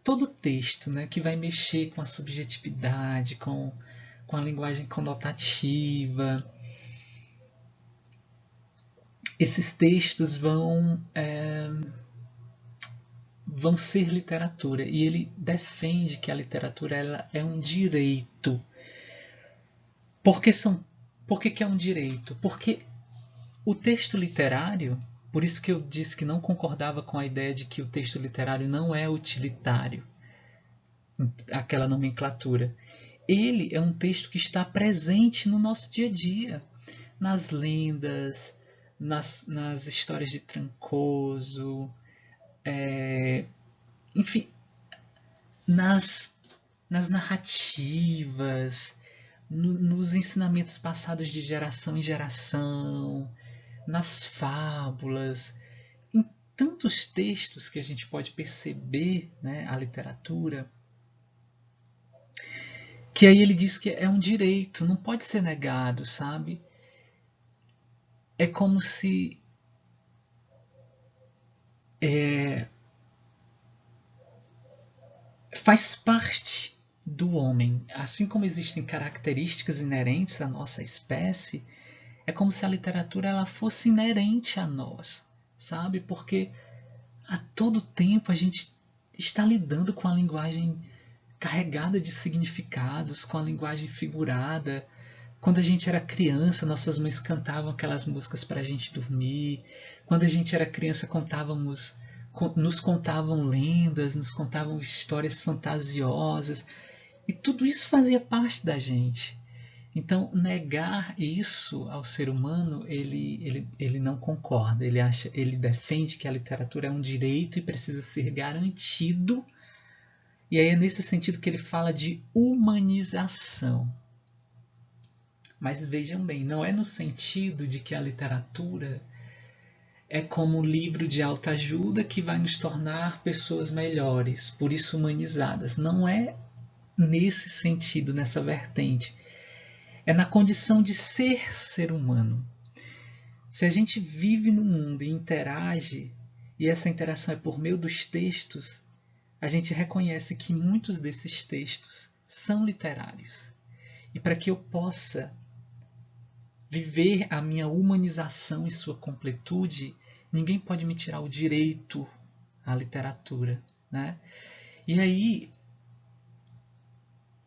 [SPEAKER 1] todo texto, né, que vai mexer com a subjetividade, com a linguagem conotativa. Esses textos vão ser literatura, e ele defende que a literatura ela é um direito. Por que é um direito? Porque o texto literário, por isso que eu disse que não concordava com a ideia de que o texto literário não é utilitário, aquela nomenclatura. Ele é um texto que está presente no nosso dia a dia, nas lendas, nas histórias de Trancoso, enfim, nas narrativas, nos ensinamentos passados de geração em geração, nas fábulas, em tantos textos que a gente pode perceber, né, a literatura, que aí ele diz que é um direito, não pode ser negado, sabe? É como se faz parte do homem. Assim como existem características inerentes à nossa espécie, é como se a literatura ela fosse inerente a nós, sabe? Porque a todo tempo a gente está lidando com a linguagem carregada de significados, com a linguagem figurada. Quando a gente era criança, nossas mães cantavam aquelas músicas para a gente dormir. Quando a gente era criança, nos contavam lendas, nos contavam histórias fantasiosas. E tudo isso fazia parte da gente. Então, negar isso ao ser humano, ele não concorda. Ele defende que a literatura é um direito e precisa ser garantido. E aí é nesse sentido que ele fala de humanização. Mas vejam bem, não é no sentido de que a literatura é como um livro de autoajuda que vai nos tornar pessoas melhores, por isso humanizadas. Não é nesse sentido, nessa vertente. É na condição de ser humano. Se a gente vive no mundo e interage, e essa interação é por meio dos textos, a gente reconhece que muitos desses textos são literários. E para que eu possa viver a minha humanização em sua completude, ninguém pode me tirar o direito à literatura, né? E aí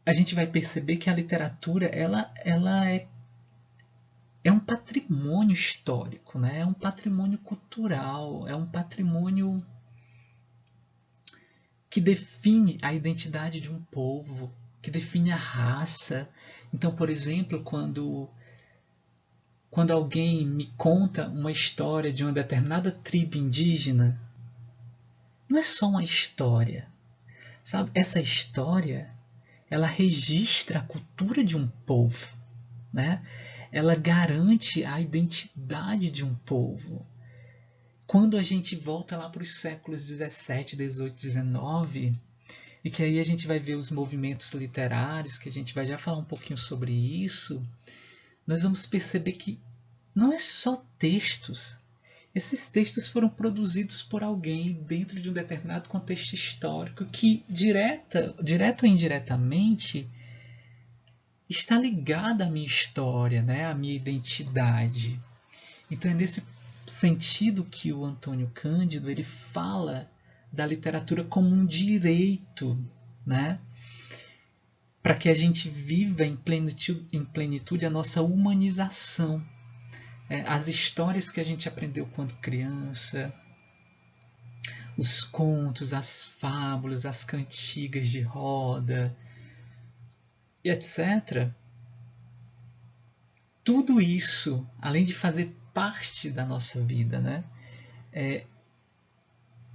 [SPEAKER 1] a gente vai perceber que a literatura ela é um patrimônio histórico, né? É um patrimônio cultural, é um patrimônio que define a identidade de um povo, que define a raça. Então, por exemplo, quando alguém me conta uma história de uma determinada tribo indígena, não é só uma história, sabe? Essa história, ela registra a cultura de um povo, né? Ela garante a identidade de um povo. Quando a gente volta lá para os séculos 17, 18, 19, e que aí a gente vai ver os movimentos literários, que a gente vai já falar um pouquinho sobre isso, nós vamos perceber que não é só textos. Esses textos foram produzidos por alguém dentro de um determinado contexto histórico que, direto ou indiretamente, está ligado à minha história, né? À minha identidade. Então é nesse sentido que o Antônio Cândido ele fala da literatura como um direito, né? Para que a gente viva em plenitude a nossa humanização. As histórias que a gente aprendeu quando criança, os contos, as fábulas, as cantigas de roda, e etc. Tudo isso, além de fazer parte da nossa vida, né,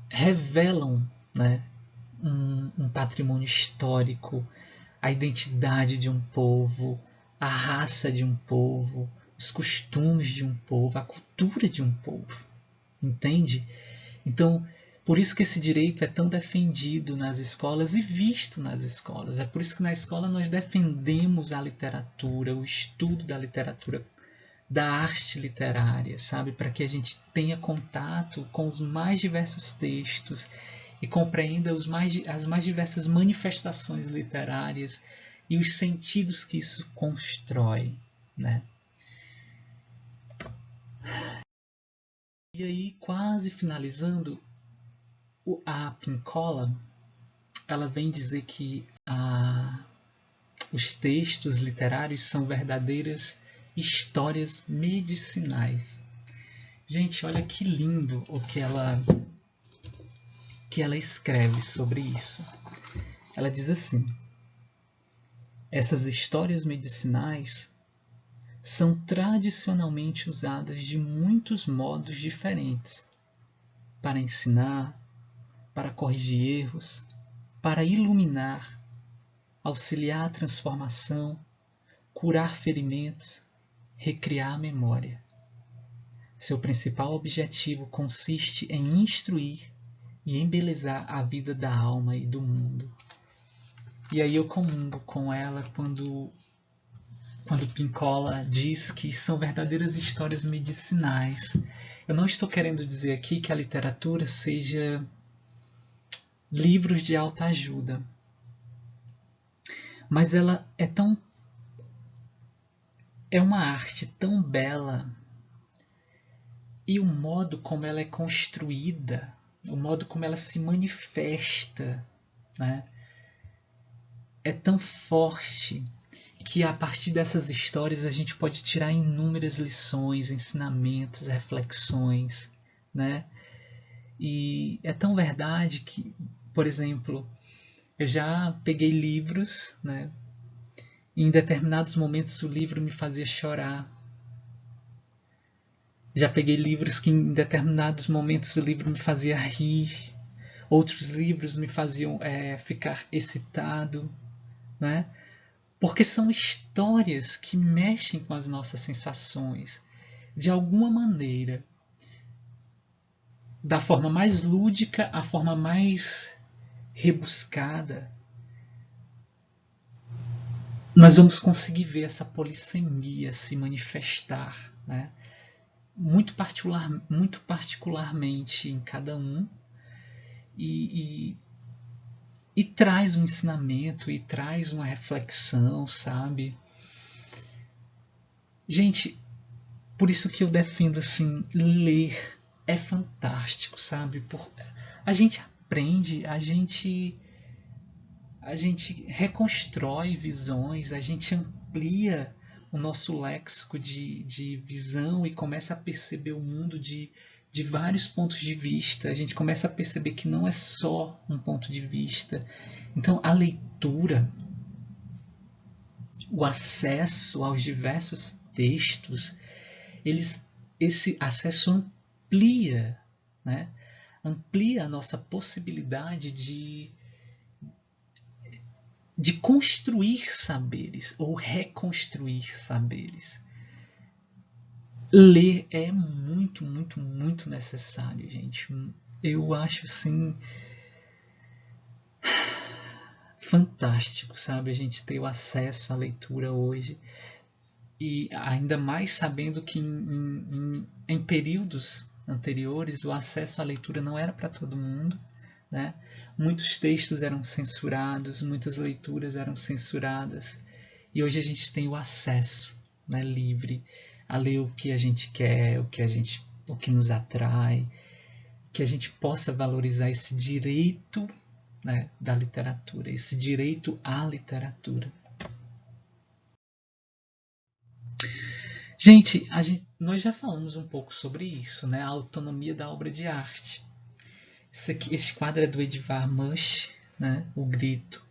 [SPEAKER 1] revelam, né, um patrimônio histórico, a identidade de um povo, a raça de um povo, os costumes de um povo, a cultura de um povo. Entende? Então, por isso que esse direito é tão defendido nas escolas e visto nas escolas. É por isso que na escola nós defendemos a literatura, o estudo da literatura, da arte literária, sabe? Para que a gente tenha contato com os mais diversos textos e compreenda as mais diversas manifestações literárias e os sentidos que isso constrói, né? E aí, quase finalizando, a Pincola, ela vem dizer que os textos literários são verdadeiras histórias medicinais. Gente, olha que lindo o que ela escreve sobre isso. Ela diz assim: essas histórias medicinais são tradicionalmente usadas de muitos modos diferentes para ensinar, para corrigir erros, para iluminar, auxiliar a transformação, curar ferimentos, recriar a memória. Seu principal objetivo consiste em instruir e embelezar a vida da alma e do mundo. E aí eu comungo com ela quando Pincola diz que são verdadeiras histórias medicinais. Eu não estou querendo dizer aqui que a literatura seja livros de autoajuda, mas ela é uma arte tão bela, e o modo como ela é construída, o modo como ela se manifesta, né, é tão forte que a partir dessas histórias a gente pode tirar inúmeras lições, ensinamentos, reflexões, né? E é tão verdade que, por exemplo, eu já peguei livros, né? E em determinados momentos o livro me fazia chorar. Já peguei livros que em determinados momentos o livro me fazia rir. Outros livros me faziam ficar excitado, né? Porque são histórias que mexem com as nossas sensações. De alguma maneira, da forma mais lúdica à forma mais rebuscada, nós vamos conseguir ver essa polissemia se manifestar, né? muito particularmente em cada um, e, e traz um ensinamento, e traz uma reflexão, sabe? Gente, por isso que eu defendo assim, ler é fantástico, sabe? A gente aprende, a gente reconstrói visões, a gente amplia o nosso léxico de visão e começa a perceber o mundo de vários pontos de vista. A gente começa a perceber que não é só um ponto de vista. Então, a leitura, o acesso aos diversos textos, esse acesso amplia, né? Amplia a nossa possibilidade de construir saberes ou reconstruir saberes. Ler é muito, muito, muito necessário, gente. Eu acho assim fantástico, sabe, a gente ter o acesso à leitura hoje, e ainda mais sabendo que em períodos anteriores o acesso à leitura não era para todo mundo, né? Muitos textos eram censurados, muitas leituras eram censuradas, e hoje a gente tem o acesso, né, livre a ler o que a gente quer, o que nos atrai, que a gente possa valorizar esse direito, né, da literatura, esse direito à literatura. Gente, nós já falamos um pouco sobre isso, né, a autonomia da obra de arte. Esse quadro é do Edvard Munch, né, O Grito.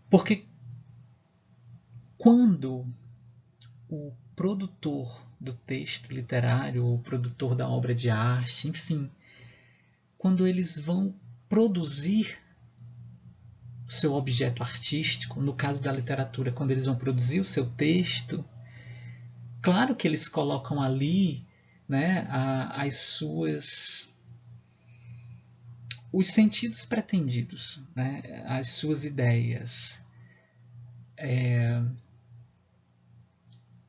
[SPEAKER 1] Porque quando o produtor do texto literário, o produtor da obra de arte, enfim, quando eles vão produzir o seu objeto artístico, no caso da literatura, quando eles vão produzir o seu texto, claro que eles colocam ali, né, os sentidos pretendidos, né, as suas ideias.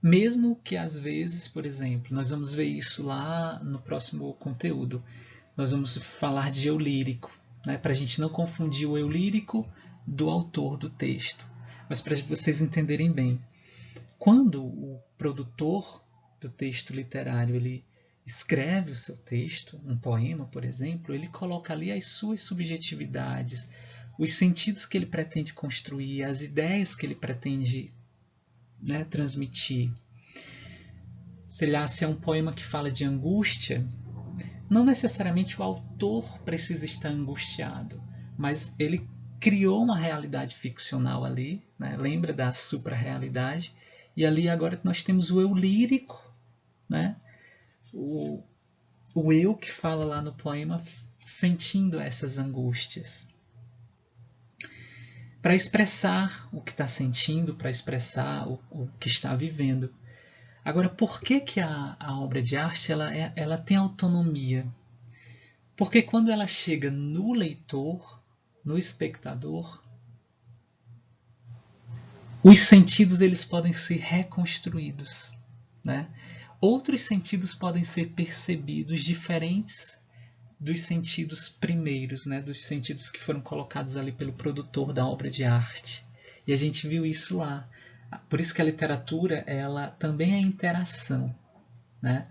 [SPEAKER 1] Mesmo que às vezes, por exemplo, nós vamos ver isso lá no próximo conteúdo, nós vamos falar de eu lírico, né, para a gente não confundir o eu lírico do autor do texto. Mas para vocês entenderem bem, quando o produtor do texto literário ele escreve o seu texto, um poema, por exemplo, ele coloca ali as suas subjetividades, os sentidos que ele pretende construir, as ideias que ele pretende, né, transmitir. Se é um poema que fala de angústia, não necessariamente o autor precisa estar angustiado, mas ele criou uma realidade ficcional ali, né? Lembra da supra-realidade, e ali agora nós temos o eu lírico, né? o eu que fala lá no poema sentindo essas angústias. Para expressar o que está sentindo, para expressar o que está vivendo. Agora, por que a obra de arte ela tem autonomia? Porque quando ela chega no leitor, no espectador, os sentidos eles podem ser reconstruídos, né? Outros sentidos podem ser percebidos diferentes dos sentidos primeiros, né? Dos sentidos que foram colocados ali pelo produtor da obra de arte. E a gente viu isso lá. Por isso que a literatura ela também é interação, né?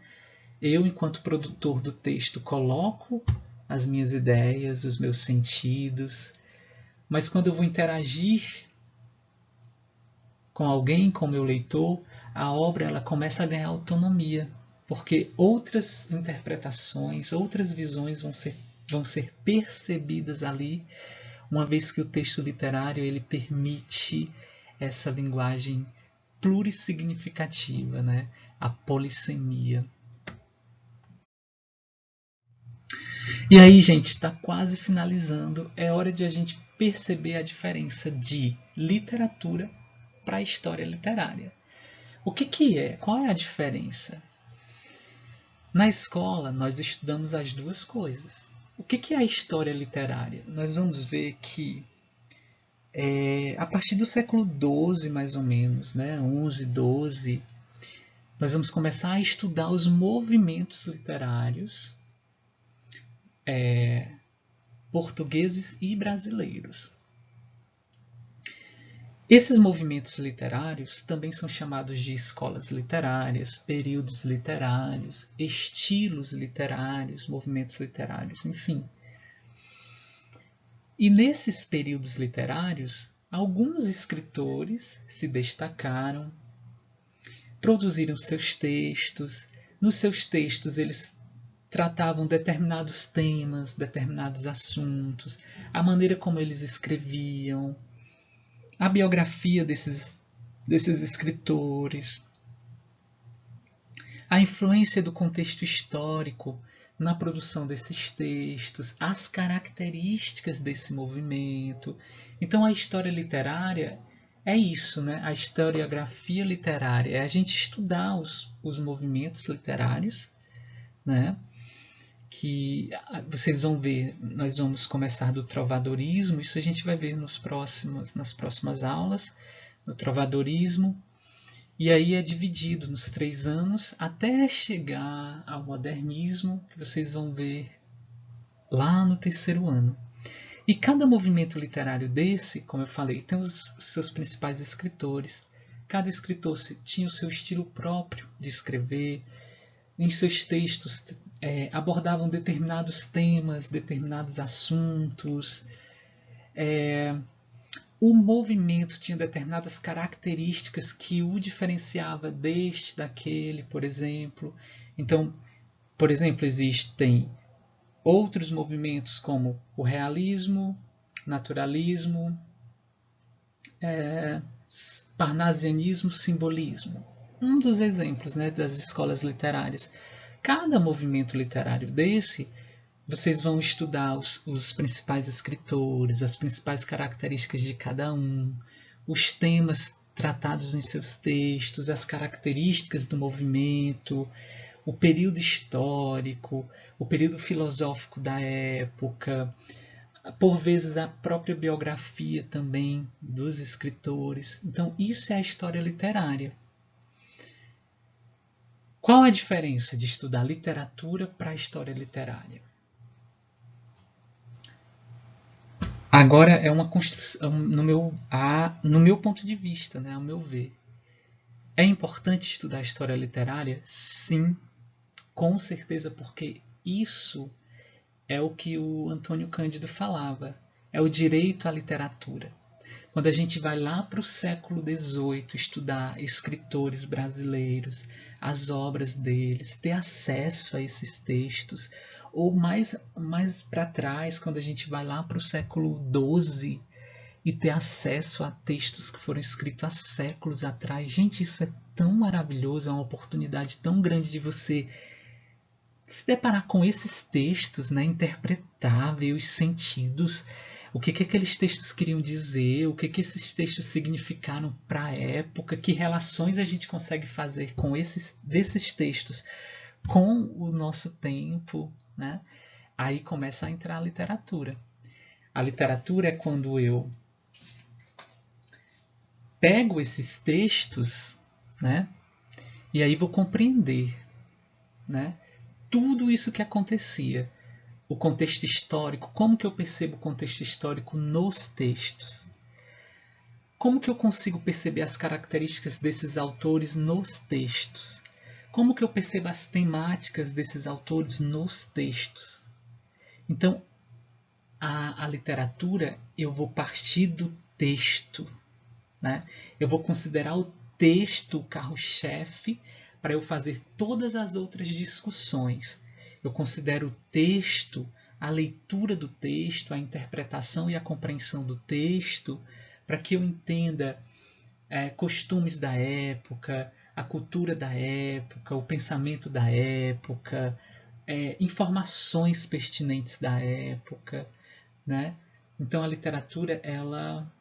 [SPEAKER 1] Eu, enquanto produtor do texto, coloco as minhas ideias, os meus sentidos, mas quando eu vou interagir com alguém, com o meu leitor, a obra ela começa a ganhar autonomia, porque outras interpretações, outras visões vão ser percebidas ali, uma vez que o texto literário ele permite essa linguagem plurissignificativa, né? A polissemia. E aí, gente, está quase finalizando. É hora de a gente perceber a diferença de literatura para a história literária. O que é? Qual é a diferença? Na escola, nós estudamos as duas coisas. O que é a história literária? Nós vamos ver que a partir do século XII, mais ou menos, né, XI, XII, nós vamos começar a estudar os movimentos literários portugueses e brasileiros. Esses movimentos literários também são chamados de escolas literárias, períodos literários, estilos literários, movimentos literários, enfim. E nesses períodos literários, alguns escritores se destacaram, produziram seus textos. Nos seus textos eles tratavam determinados temas, determinados assuntos, a maneira como eles escreviam, a biografia desses escritores, a influência do contexto histórico na produção desses textos, as características desse movimento. Então a história literária é isso, né? A historiografia literária é a gente estudar os movimentos literários, né? Que vocês vão ver, nós vamos começar do trovadorismo, isso a gente vai ver nas próximas aulas, no trovadorismo, e aí é dividido nos 3 anos até chegar ao modernismo, que vocês vão ver lá no 3º ano. E cada movimento literário desse, como eu falei, tem os seus principais escritores. Cada escritor tinha o seu estilo próprio de escrever. Em seus textos abordavam determinados temas, determinados assuntos. O movimento tinha determinadas características que o diferenciava deste, daquele, por exemplo. Então, por exemplo, existem outros movimentos como o realismo, naturalismo, Parnasianismo, simbolismo. Um dos exemplos, né, das escolas literárias. Cada movimento literário desse, vocês vão estudar os principais escritores, as principais características de cada um, os temas tratados em seus textos, as características do movimento, o período histórico, o período filosófico da época, por vezes a própria biografia também dos escritores. Então, isso é a história literária. Qual a diferença de estudar literatura para a história literária? Agora é uma construção, no meu ponto de vista, né, ao meu ver. É importante estudar a história literária? Sim, com certeza, porque isso é o que o Antônio Cândido falava, é o direito à literatura. Quando a gente vai lá para o século XVIII estudar escritores brasileiros, as obras deles, ter acesso a esses textos, ou mais para trás, quando a gente vai lá para o século XII e ter acesso a textos que foram escritos há séculos atrás. Gente, isso é tão maravilhoso, é uma oportunidade tão grande de você se deparar com esses textos, né, interpretar, ver os sentidos, o que aqueles textos queriam dizer, o que esses textos significaram para a época, que relações a gente consegue fazer com desses textos com o nosso tempo, né? Aí começa a entrar a literatura. A literatura é quando eu pego esses textos, né, e aí vou compreender, né, tudo isso que acontecia. O contexto histórico, como que eu percebo o contexto histórico nos textos? Como que eu consigo perceber as características desses autores nos textos? Como que eu percebo as temáticas desses autores nos textos? Então, a literatura, eu vou partir do texto, né? Eu vou considerar o texto o carro-chefe para eu fazer todas as outras discussões. Eu considero o texto, a leitura do texto, a interpretação e a compreensão do texto, para que eu entenda costumes da época, a cultura da época, o pensamento da época, informações pertinentes da época, né? Então a literatura, ela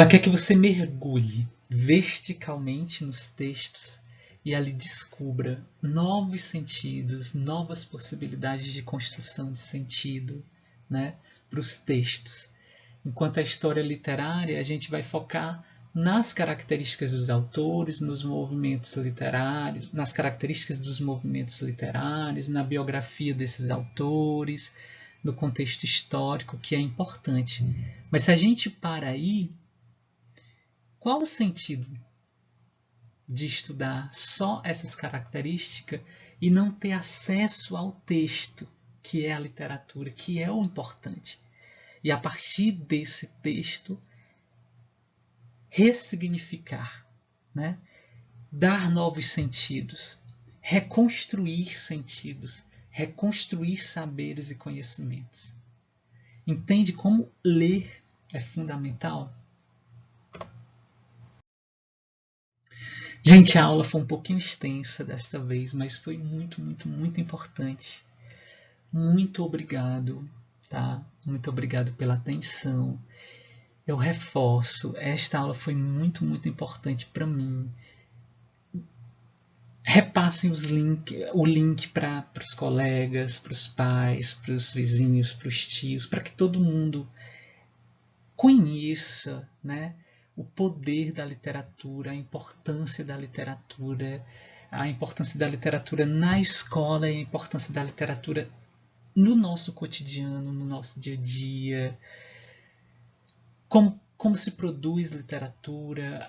[SPEAKER 1] quer que você mergulhe verticalmente nos textos e ali descubra novos sentidos, novas possibilidades de construção de sentido, né, para os textos. Enquanto a história literária, a gente vai focar nas características dos autores, nos movimentos literários, nas características dos movimentos literários, na biografia desses autores, no contexto histórico, que é importante. Mas se a gente para aí, qual o sentido de estudar só essas características e não ter acesso ao texto, que é a literatura, que é o importante? E a partir desse texto, ressignificar, né? Dar novos sentidos, reconstruir sentidos, reconstruir saberes e conhecimentos. Entende como ler é fundamental? Gente, a aula foi um pouquinho extensa desta vez, mas foi muito, muito, muito importante. Muito obrigado, tá? Muito obrigado pela atenção. Eu reforço, esta aula foi muito, muito importante para mim. Repassem o link para os colegas, para os pais, para os vizinhos, para os tios, para que todo mundo conheça, né, o poder da literatura, a importância da literatura na escola e a importância da literatura no nosso cotidiano, no nosso dia a dia. Como se produz literatura,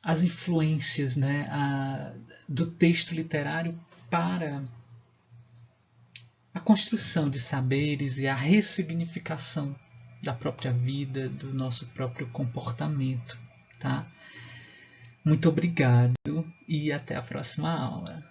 [SPEAKER 1] as influências, né, do texto literário para a construção de saberes e a ressignificação da própria vida, do nosso próprio comportamento, tá? Muito obrigado e até a próxima aula.